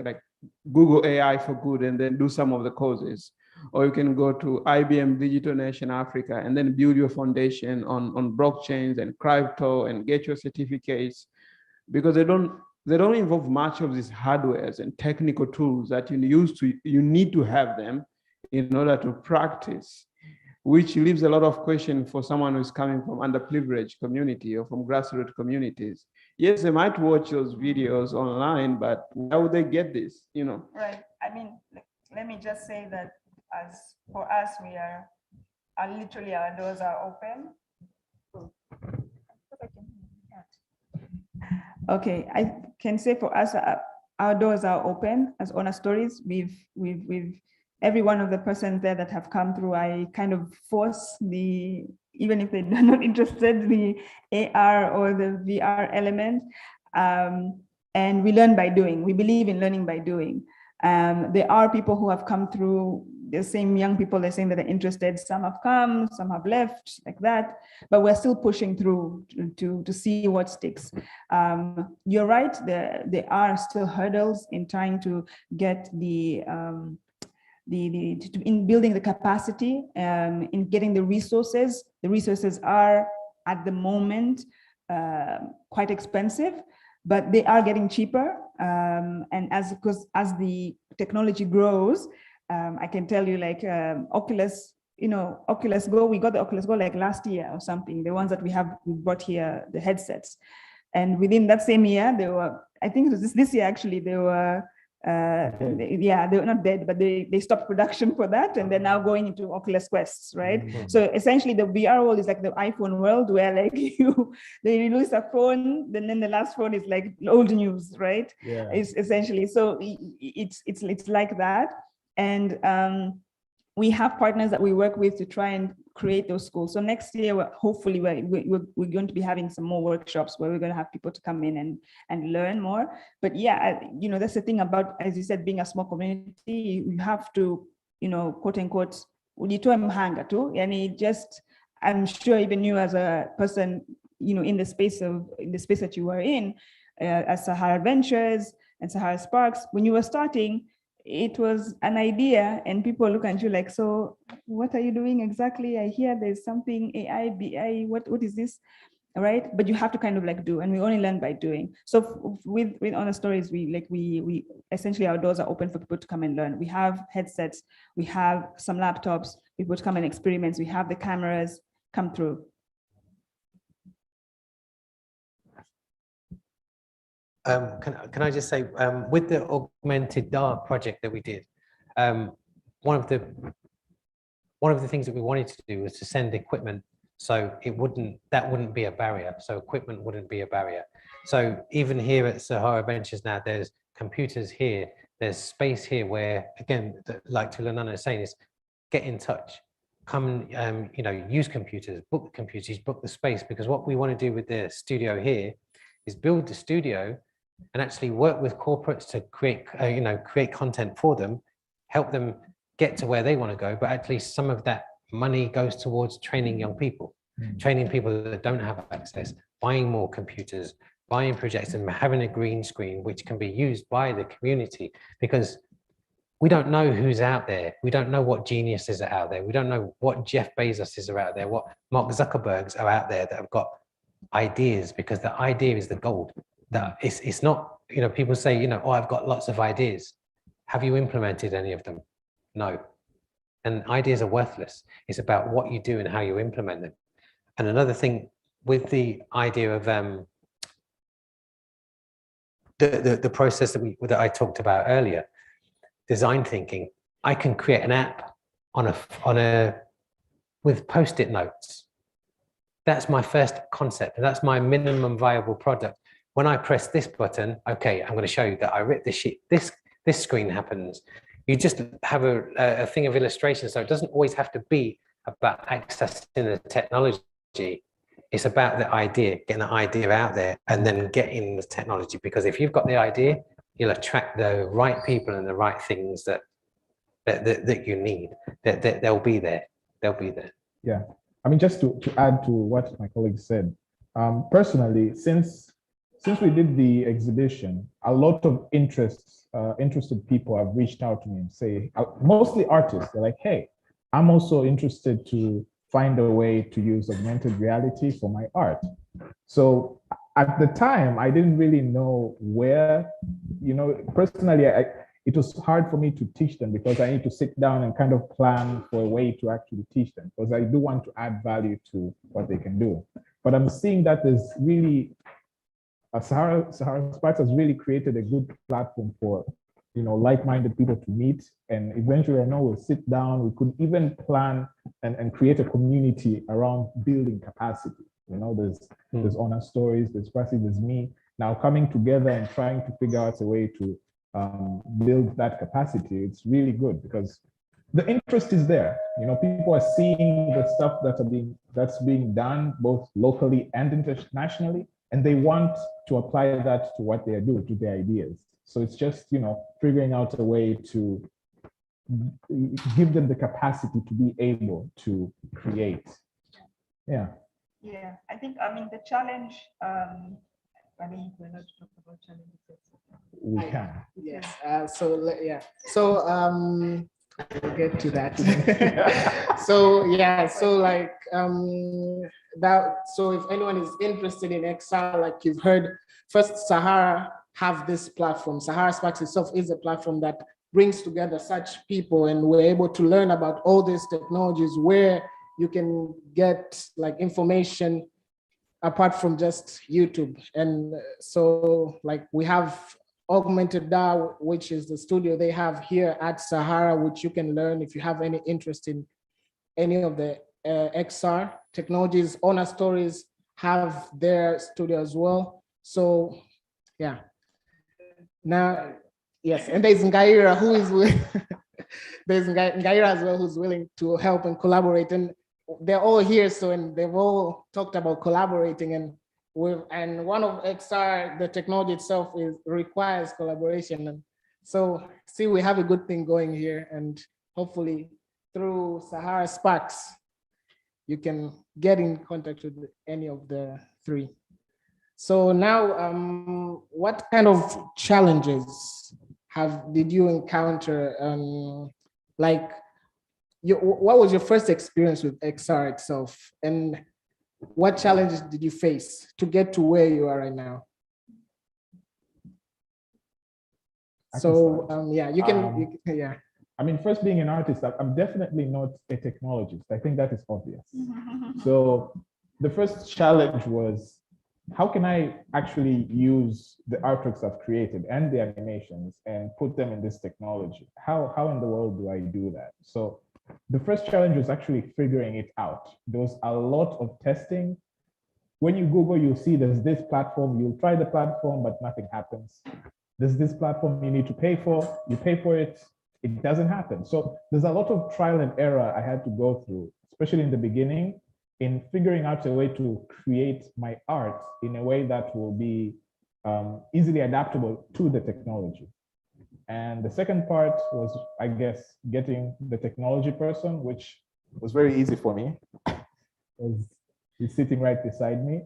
Google AI for Good and then do some of the courses, or you can go to IBM Digital Nation Africa and then build your foundation on blockchains and crypto and get your certificates, because they don't involve much of these hardwares and technical tools that you need to have them in order to practice, which leaves a lot of questions for someone who's coming from underprivileged community or from grassroots communities. Yes, they might watch those videos online, but how would they get this? Right. I mean, let me just say that for us, we are literally, our doors are open. Okay, I can say for us, our doors are open as Honor Stories. We've every one of the persons there that have come through, I kind of force even if they're not interested, the AR or the VR element. And we learn by doing. We believe in learning by doing. There are people who have come through, the same young people, they're saying that they're interested. Some have come, some have left, like that. But we're still pushing through to see what sticks. You're right, there are still hurdles in trying to get in building the capacity, in getting the resources. The resources are at the moment quite expensive, but they are getting cheaper. And as the technology grows, I can tell you, like Oculus, Oculus Go, we got the Oculus Go like last year or something, the ones that we brought here, the headsets. And within that same year, they were, I think it was this year actually, they were they were not dead, but they stopped production for that, and they're now going into Oculus Quests, right? Mm-hmm. So essentially, the VR world is like the iPhone world, where like they release a phone, then the last phone is like old news, right? Yeah. It's essentially, so it's like that, and we have partners that we work with to try and create those schools. So next year, hopefully, we're going to be having some more workshops where we're going to have people to come in and learn more. But yeah, that's the thing about, as you said, being a small community, you have to, quote unquote, ujitoe mhanga tu. Yani just, I'm sure even you as a person, in the space that you were in, as Sahara Ventures and Sahara Sparks, when you were starting, it was an idea and people look at you like, so what are you doing exactly? I hear there's something AI, BI, what is this? All right, but you have to kind of like do, and we only learn by doing. So with Honest Stories, we essentially, our doors are open for people to come and learn. We have headsets, we have some laptops, people to come and experiment. We have the cameras, come through. Can I just say, with the augmented dark project that we did, one of the things that we wanted to do was to send equipment, so that wouldn't be a barrier. So equipment wouldn't be a barrier. So even here at Sahara Ventures now, there's computers here, there's space here where, again, like Tulanana is saying, is get in touch, come, use computers, book the computers, book the space, because what we want to do with the studio here is build the studio and actually work with corporates to create content for them, help them get to where they want to go, but at least some of that money goes towards training young people, training people that don't have access, buying more computers, buying projectors, and having a green screen which can be used by the community, because we don't know who's out there. We don't know what geniuses are out there. We don't know what Jeff Bezos are out there, what Mark Zuckerbergs are out there that have got ideas, because the idea is the gold. That it's not, people say, oh, I've got lots of ideas. Have you implemented any of them? No. And ideas are worthless. It's about what you do and how you implement them. And another thing with the idea of the process that I talked about earlier, design thinking, I can create an app with post-it notes. That's my first concept, and that's my minimum viable product. When I press this button, okay, I'm going to show you that I ripped this sheet. This screen happens. You just have a thing of illustration, so it doesn't always have to be about accessing the technology. It's about the idea, getting the idea out there, and then getting the technology. Because if you've got the idea, you'll attract the right people and the right things that you need. That they'll be there. They'll be there. Yeah, I mean, just to add to what my colleague said, personally, since we did the exhibition, a lot of interested people have reached out to me and say, mostly artists, they're like, hey, I'm also interested to find a way to use augmented reality for my art. So at the time, I didn't really know where, personally, it was hard for me to teach them because I need to sit down and kind of plan for a way to actually teach them, because I do want to add value to what they can do. But I'm seeing that there's really, Sahara Sparks has really created a good platform for, like-minded people to meet. And eventually, I know we'll sit down, we could even plan and create a community around building capacity. There's Honest Stories, there's Prasi, there's me, now coming together and trying to figure out a way to build that capacity. It's really good because the interest is there. People are seeing the stuff that's being done both locally and internationally, and they want to apply that to what they do, to their ideas. So it's just, figuring out a way to give them the capacity to be able to create. Yeah. Yeah, I think, the challenge, we're not talking about challenges. We can. Yes. So I'll get to that. So if anyone is interested in XR, like you've heard, first Sahara have this platform. Sahara Sparks itself is a platform that brings together such people, and we're able to learn about all these technologies where you can get like information apart from just YouTube. And so like we have Augmented DAW, which is the studio they have here at Sahara, which you can learn if you have any interest in any of the XR technologies. Honest Stories have their studio as well. So yeah. Now, yes, and there's Ngaira who is there's Ngaira as well who's willing to help and collaborate, and they're all here. So, and they've all talked about collaborating, and one of XR, the technology itself requires collaboration. And so see, we have a good thing going here, and hopefully through Sahara Sparks, you can get in contact with any of the three. So now, what kind of challenges did you encounter? Like, what was your first experience with XR itself, and what challenges did you face to get to where you are right now? So yeah, you can, yeah. I mean, first, being an artist, I'm definitely not a technologist. I think that is obvious. So the first challenge was, how can I actually use the artworks I've created and the animations and put them in this technology? How in the world do I do that? So the first challenge was actually figuring it out. There was a lot of testing. When you Google, you'll see there's this platform, you'll try the platform, but nothing happens. There's this platform you need to pay for, you pay for it, it doesn't happen. So there's a lot of trial and error I had to go through, especially in the beginning, in figuring out a way to create my art in a way that will be easily adaptable to the technology. And the second part was, I guess, getting the technology person, which was very easy for me, because he's sitting right beside me.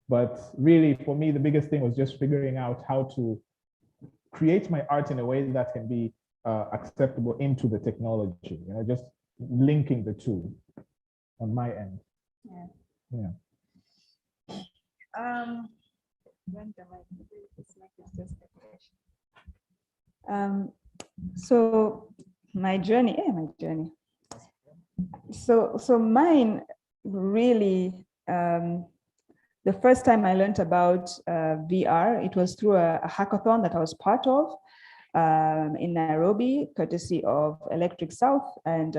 But really, for me, the biggest thing was just figuring out how to create my art in a way that can be acceptable into the technology, you know, just linking the two on my end. Yeah. So my journey. So mine really, the first time I learned about VR, it was through a hackathon that I was part of in Nairobi, courtesy of Electric South and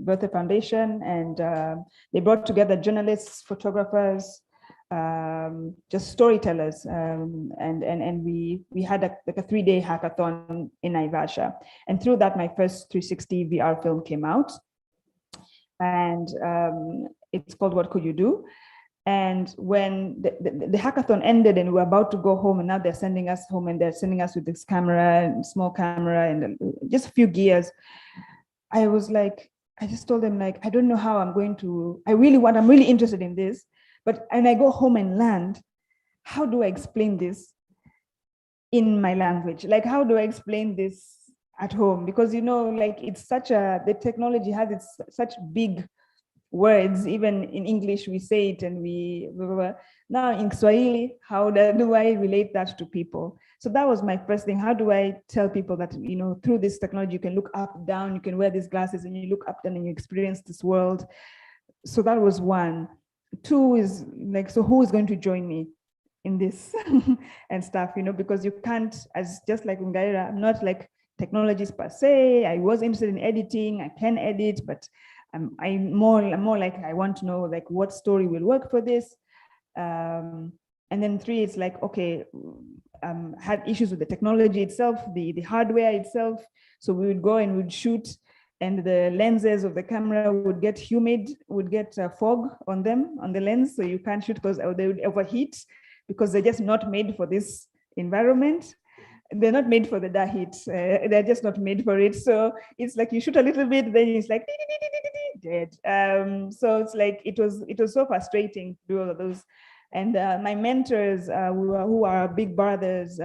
Bertha Foundation. And they brought together journalists, photographers, just storytellers. And we had like a 3-day hackathon in Naivasha. And through that, my first 360 VR film came out. And it's called What Could You Do? And when the hackathon ended and we were about to go home, and now they're sending us home, and they're sending us with this camera and small camera and just a few gears, I was like, I just told them, like, I don't know how I'm going to, I'm really interested in this, but when I go home and land, how do I explain this in my language? Like, how do I explain this at home? Because, you know, like, it's the technology has such big words. Even in English we say it, and now in Swahili, how do I relate that to people? So that was my first thing. How do I tell people that, you know, through this technology you can look up, down, you can wear these glasses and you look up, down, and you experience this world? So that was one. Two is like, so who is going to join me in this and stuff, you know, because you can't, as just like Ungaira, I'm not like technologist per se. I was interested in editing, I can edit, but I'm more like, I want to know like what story will work for this. And then 3, it's like, okay, had issues with the technology itself, the hardware itself. So we would go and we'd shoot, and the lenses of the camera would get humid, would get fog on them, on the lens. So you can't shoot because they would overheat, because they're just not made for this environment. They're not made for the dark heat. They're just not made for it. So it's like you shoot a little bit, then it's like dead. So it's like it was so frustrating to do all of those. And my mentors, who are Big Brother's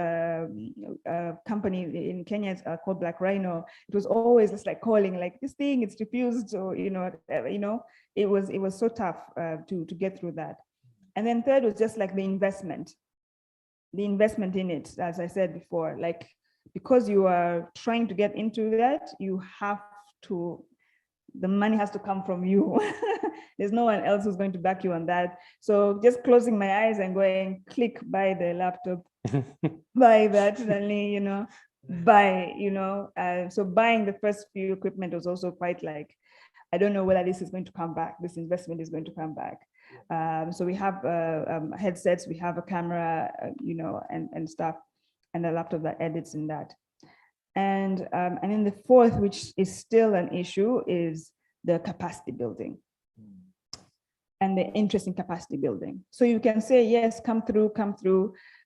company in Kenya, called Black Rhino. It was always just like calling, like, this thing, it's refused, or you know, it was so tough to get through that. And then 3rd was just like the investment in it, as I said before, like, because you are trying to get into that, you have to, the money has to come from you. There's no one else who's going to back you on that. So just closing my eyes and going, click, buy the laptop, buy that, suddenly, you know, buy, you know. So buying the first few equipment was also quite like, I don't know whether this is going to come back, this investment is going to come back. So we have headsets, we have a camera, you know, and stuff, and a laptop that edits in that. And then the 4th, which is still an issue, is the capacity building and the interest in capacity building. So you can say, yes, come through,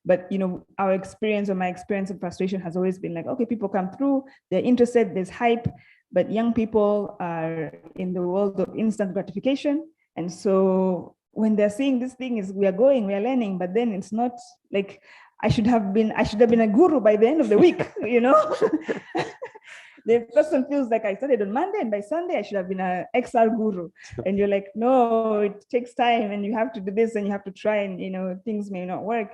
but you know, our experience, or my experience of frustration has always been like, okay, people come through, they're interested, there's hype, but young people are in the world of instant gratification. And so when they're seeing this thing is, we are learning, but then it's not like, I should have been a guru by the end of the week, you know. The person feels like I started on Monday and by Sunday I should have been an XR guru. And you're like, no, it takes time and you have to do this and you have to try, and you know, things may not work.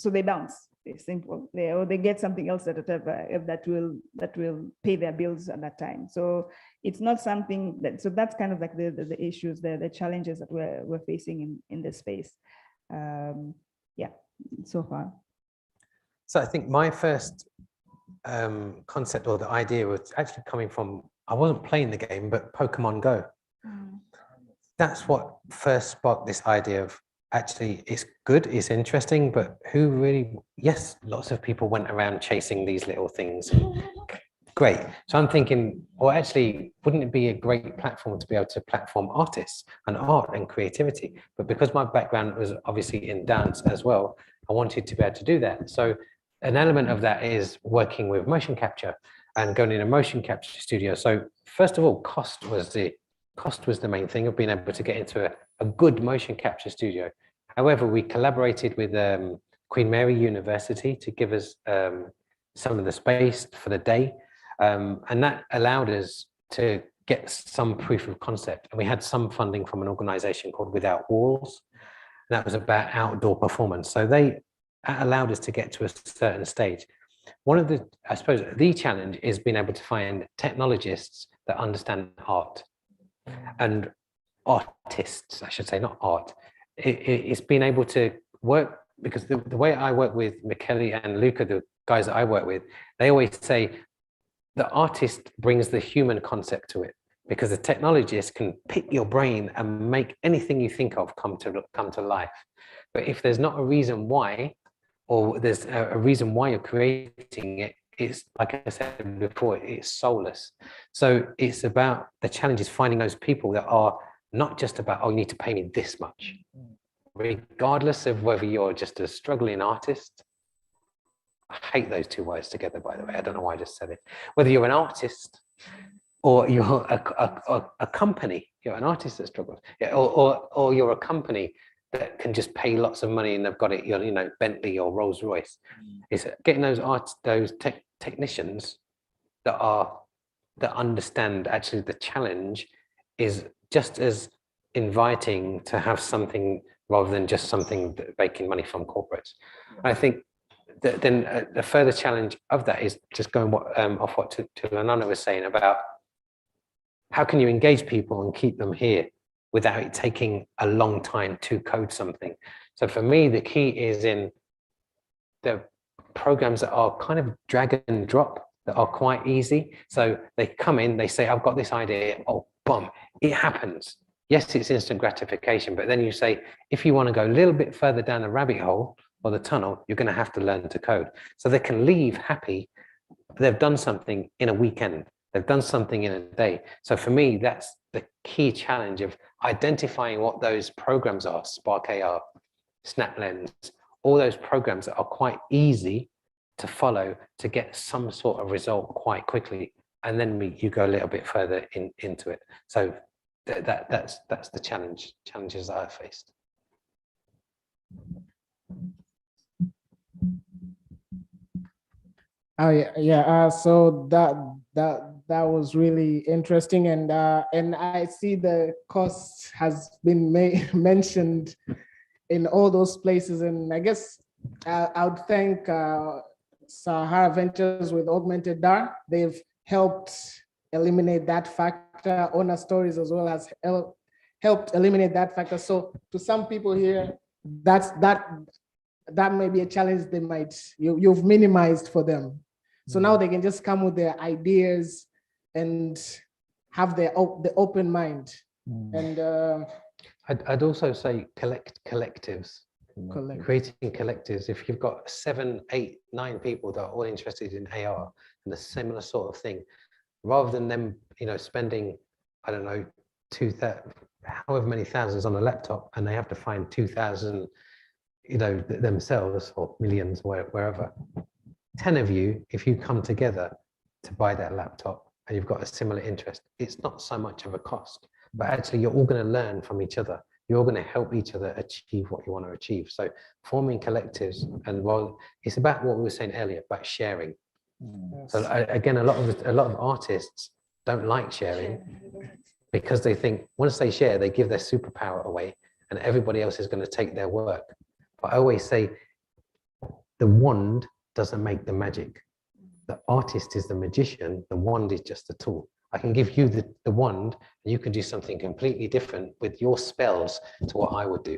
So they bounce. It's simple. They get something else that will pay their bills at that time. So it's not something that, so that's kind of like the issues, the challenges that we're facing in this space. Yeah, so far. So I think my first concept or the idea was actually coming from, I wasn't playing the game, but Pokemon Go. That's what first sparked this idea of, actually, it's good, it's interesting, but who really, yes, lots of people went around chasing these little things. Great. So I'm thinking, well, actually, wouldn't it be a great platform to be able to platform artists and art and creativity? But because my background was obviously in dance as well, I wanted to be able to do that. So an element of that is working with motion capture and going in a motion capture studio. So first of all, cost was the main thing of being able to get into a good motion capture studio. However, we collaborated with Queen Mary University to give us some of the space for the day. And that allowed us to get some proof of concept. And we had some funding from an organization called Without Walls. And that was about outdoor performance. So that allowed us to get to a certain stage. One of the, I suppose, the challenge is being able to find technologists that understand art and artists, I should say, not art. It's being able to work, because the way I work with Michele and Luca, the guys that I work with, they always say the artist brings the human concept to it, because the technologist can pick your brain and make anything you think of come to life. But if there's not a reason why, or there's a reason why you're creating it, it's, like I said before, it's soulless. So it's about, the challenge is finding those people that are not just about, oh, you need to pay me this much, regardless of whether you're just a struggling artist. I hate those two words together, by the way. I don't know why I just said it. Whether you're an artist or you're a company, you're an artist that struggles, yeah, or you're a company that can just pay lots of money and they've got it, you know, Bentley or Rolls Royce. It's getting those technicians that understand actually the challenge is just as inviting to have something rather than just something that making money from corporates. I think that then the further challenge of that is just going off what Tulanana was saying about how can you engage people and keep them here without it taking a long time to code something. So for me, the key is in the programs that are kind of drag and drop, that are quite easy. So they come in, they say, I've got this idea, oh, boom, it happens. Yes, it's instant gratification, but then you say, if you want to go a little bit further down the rabbit hole or the tunnel, you're going to have to learn to code. So they can leave happy. They've done something in a weekend. They've done something in a day. So for me, that's the key challenge of identifying what those programs are, Spark AR, SnapLens, all those programs that are quite easy to follow to get some sort of result quite quickly. And then you go a little bit further into it. So that's the challenges that I faced. Oh yeah. So that was really interesting, and I see the cost has been mentioned in all those places, and I guess I would thank Sahara Ventures with Augmented DAR. They've helped eliminate that factor. Owner Stories as well has helped eliminate that factor. So to some people here, that may be a challenge they you've minimized for them. So now they can just come with their ideas and have the open mind. And I'd also say collectives. Creating collectives. If you've got 7, 8, 9 people that are all interested in AR and a similar sort of thing, rather than them, spending, I don't know, however many thousands on a laptop, and they have to find 2,000, themselves, or millions, wherever. 10 of you, if you come together to buy that laptop and you've got a similar interest, it's not so much of a cost, but actually you're all going to learn from each other. you're going to help each other achieve what you want to achieve. So forming collectives, and well, it's about what we were saying earlier about sharing. So again, a lot of artists don't like sharing because they think once they share, they give their superpower away and everybody else is going to take their work. But I always say the wand doesn't make the magic. The artist is the magician, the wand is just a tool. I can give you the wand and you can do something completely different with your spells to what I would do.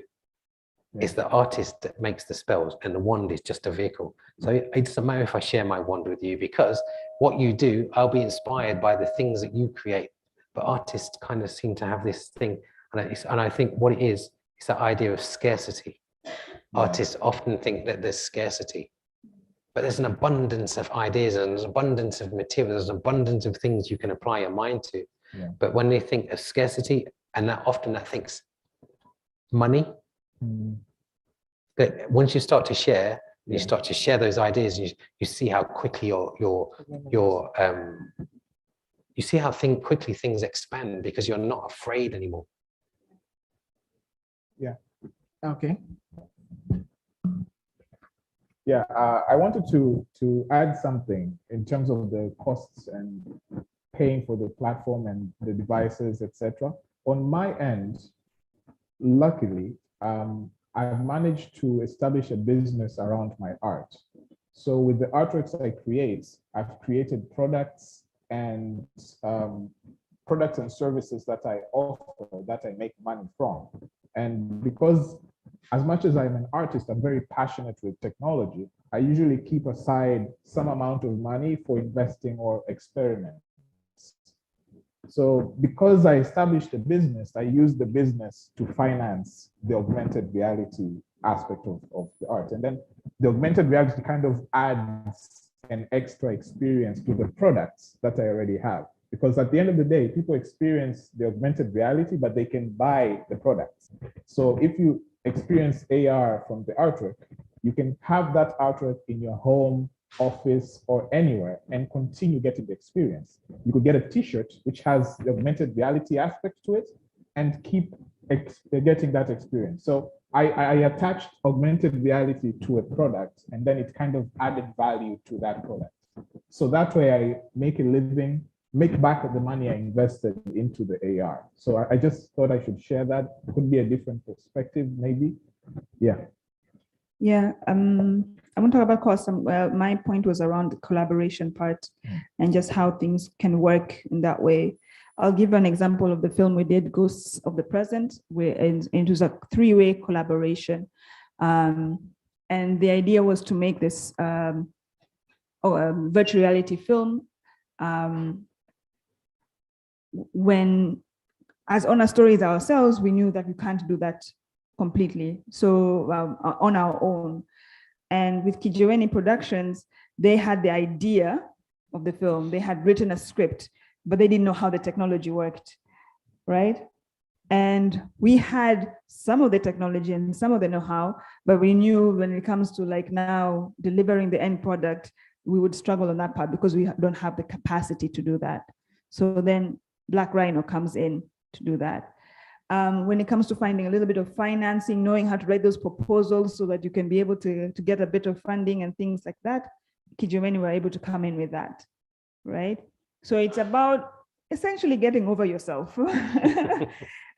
It's the artist that makes the spells and the wand is just a vehicle. So it doesn't matter if I share my wand with you because what you do, I'll be inspired by the things that you create. But artists kind of seem to have this thing. And I think what it is, it's that idea of scarcity. Artists often think that there's scarcity, but there's an abundance of ideas and there's an abundance of materials, there's an abundance of things you can apply your mind to. But when they think of scarcity, and that often that thinks money, but once you start to share, you start to share those ideas, you see how quickly you see how quickly things expand because you're not afraid anymore. Yeah. Okay. Yeah, I wanted to add something in terms of the costs and paying for the platform and the devices, etc. On my end, luckily, I've managed to establish a business around my art. So with the artworks I create, I've created products and services that I offer, that I make money from. And because as much as I'm an artist, I'm very passionate with technology, I usually keep aside some amount of money for investing or experiments. So because I established a business, I use the business to finance the augmented reality aspect of the art. And then the augmented reality kind of adds an extra experience to the products that I already have. Because at the end of the day, people experience the augmented reality, but they can buy the products. So if you experience AR from the artwork, you can have that artwork in your home, office, or anywhere and continue getting the experience. You could get a t-shirt which has the augmented reality aspect to it and keep getting that experience. So I attached augmented reality to a product and then it kind of added value to that product. So that way I make a living, make back the money I invested into the AR. So I just thought I should share that. It could be a different perspective, maybe. Yeah. Yeah, I want to talk about cost. My point was around the collaboration part and just how things can work in that way. I'll give an example of the film we did, Ghosts of the Present, where it was a 3-way collaboration. And the idea was to make this virtual reality film when, as Honor Stories ourselves, we knew that we can't do that completely. So on our own. And with Kijiweni Productions, they had the idea of the film. They had written a script, but they didn't know how the technology worked, right? And we had some of the technology and some of the know-how, but we knew when it comes to like now delivering the end product, we would struggle on that part because we don't have the capacity to do that. So then Black Rhino comes in to do that. When it comes to finding a little bit of financing, knowing how to write those proposals so that you can be able to get a bit of funding and things like that, Kijiweni were able to come in with that, right? So it's about essentially getting over yourself. One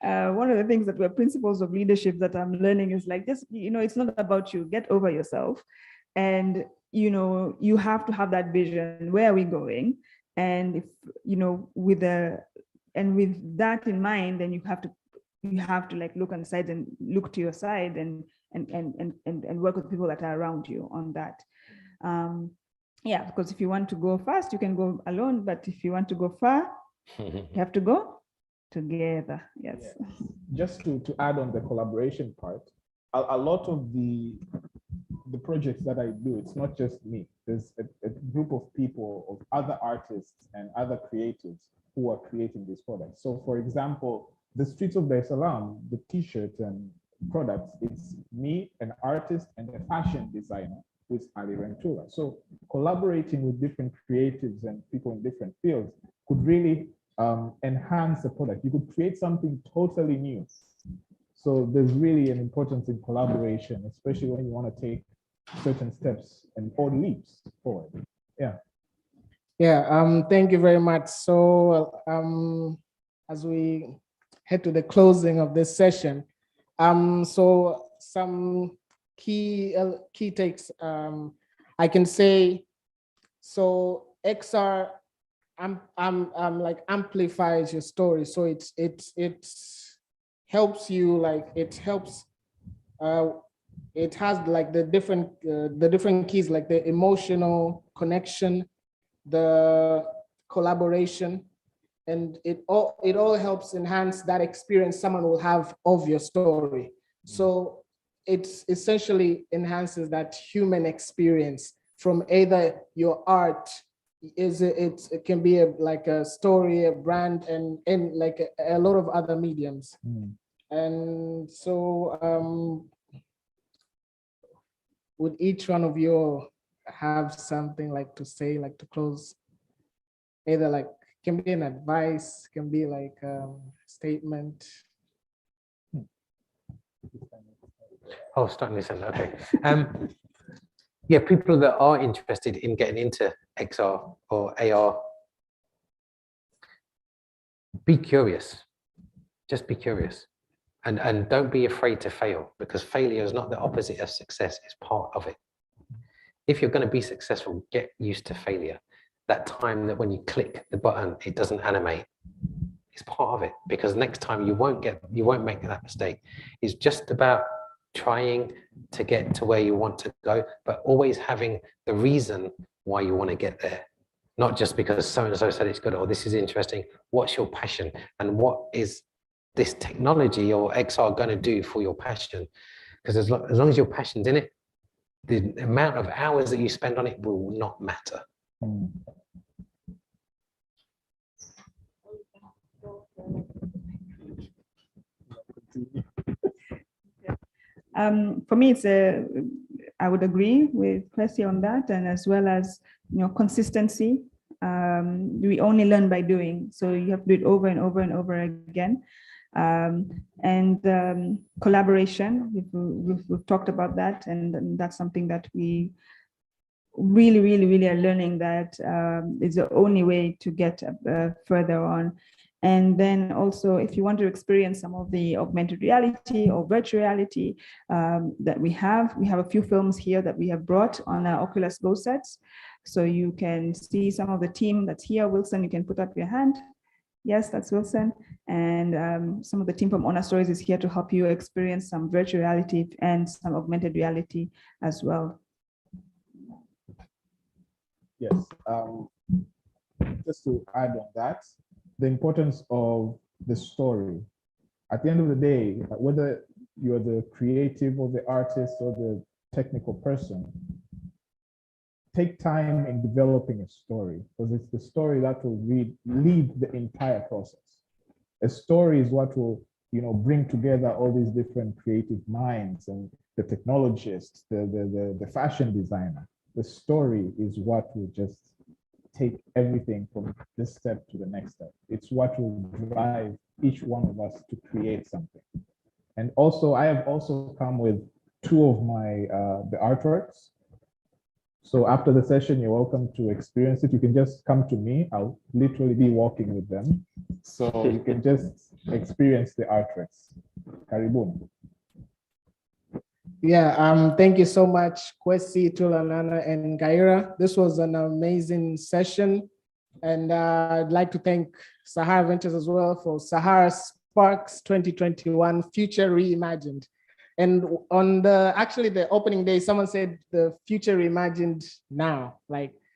of the things that were principles of leadership that I'm learning is like this, it's not about you, get over yourself. And, you have to have that vision, where are we going? And if, with that in mind, then you have to like look on the side and look to your side and work with people that are around you on that. Yeah, because if you want to go fast, you can go alone, but if you want to go far, you have to go together. Yes. Yeah. Just to add on the collaboration part, a lot of the projects that I do, it's not just me. There's a group of people, of other artists and other creatives who are creating these products. So for example, the Streets of Dar es Salaam, the t-shirt and products, it's me, an artist, and a fashion designer with Ali Rentura. So collaborating with different creatives and people in different fields could really enhance the product. You could create something totally new. So there's really an importance in collaboration, especially when you want to take certain steps and or leaps forward. Yeah. Yeah, thank you very much. So as we head to the closing of this session, so some key takes, I can say, so XR like amplifies your story. So it helps you, like it helps, it has like the different keys, like the emotional connection, the collaboration, and it all helps enhance that experience someone will have of your story. So it essentially enhances that human experience from either your art, it can be like a story, a brand, and like a lot of other mediums. And so would each one of you have something like to say, like to close? Either like can be an advice, can be like a statement. Oh, starting this end. Okay. Yeah, people that are interested in getting into XR or AR, be curious. Just be curious, and don't be afraid to fail, because failure is not the opposite of success; it's part of it. If you're going to be successful, get used to failure. That time that when you click the button, it doesn't animate. It's part of it, because next time you won't make that mistake. It's just about trying to get to where you want to go, but always having the reason why you want to get there. Not just because so-and-so said it's good or this is interesting. What's your passion, and what is this technology or XR going to do for your passion? Because as long as your passion's in it, the amount of hours that you spend on it will not matter. For me, I would agree with Kwesi on that, and as well as, consistency. We only learn by doing, so you have to do it over and over and over again. And collaboration, we've talked about that, and that's something that we really are learning, that is the only way to get further on. And then also, if you want to experience some of the augmented reality or virtual reality that we have a few films here that we have brought on our Oculus Go sets. So you can see some of the team that's here. Wilson, you can put up your hand. Yes, that's Wilson. And some of the team from Honor Stories is here to help you experience some virtual reality and some augmented reality as well. Yes, just to add on that, the importance of the story. At the end of the day, whether you're the creative or the artist or the technical person, take time in developing a story, because it's the story that will lead the entire process. A story is what will, bring together all these different creative minds and the technologists, the fashion designer. The story is what will just take everything from this step to the next step. It's what will drive each one of us to create something. And also, I have also come with two of my the artworks. So after the session, you're welcome to experience it. You can just come to me. I'll literally be walking with them. So you can just experience the artworks. Karibuni. Yeah, thank you so much, Kwesi, Tulanana, and Gaira. This was an amazing session. And I'd like to thank Sahara Ventures as well for Sahara Sparks 2021 Future Reimagined. And on the opening day, someone said the future reimagined now.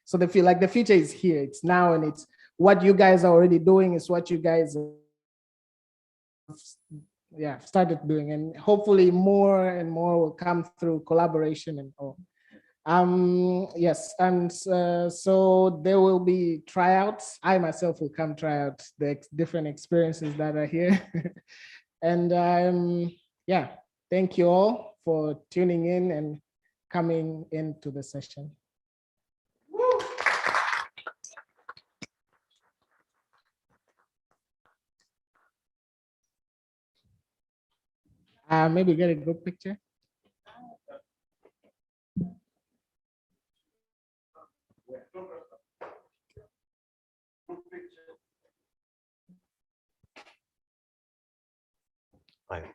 So they feel like the future is here, it's now, and it's what you guys are already doing is what you guys started doing, and hopefully more and more will come through collaboration and all. Yes, and so there will be tryouts. I myself will come try out the different experiences that are here. And yeah, thank you all for tuning in and coming into the session. Maybe get a good picture. Right.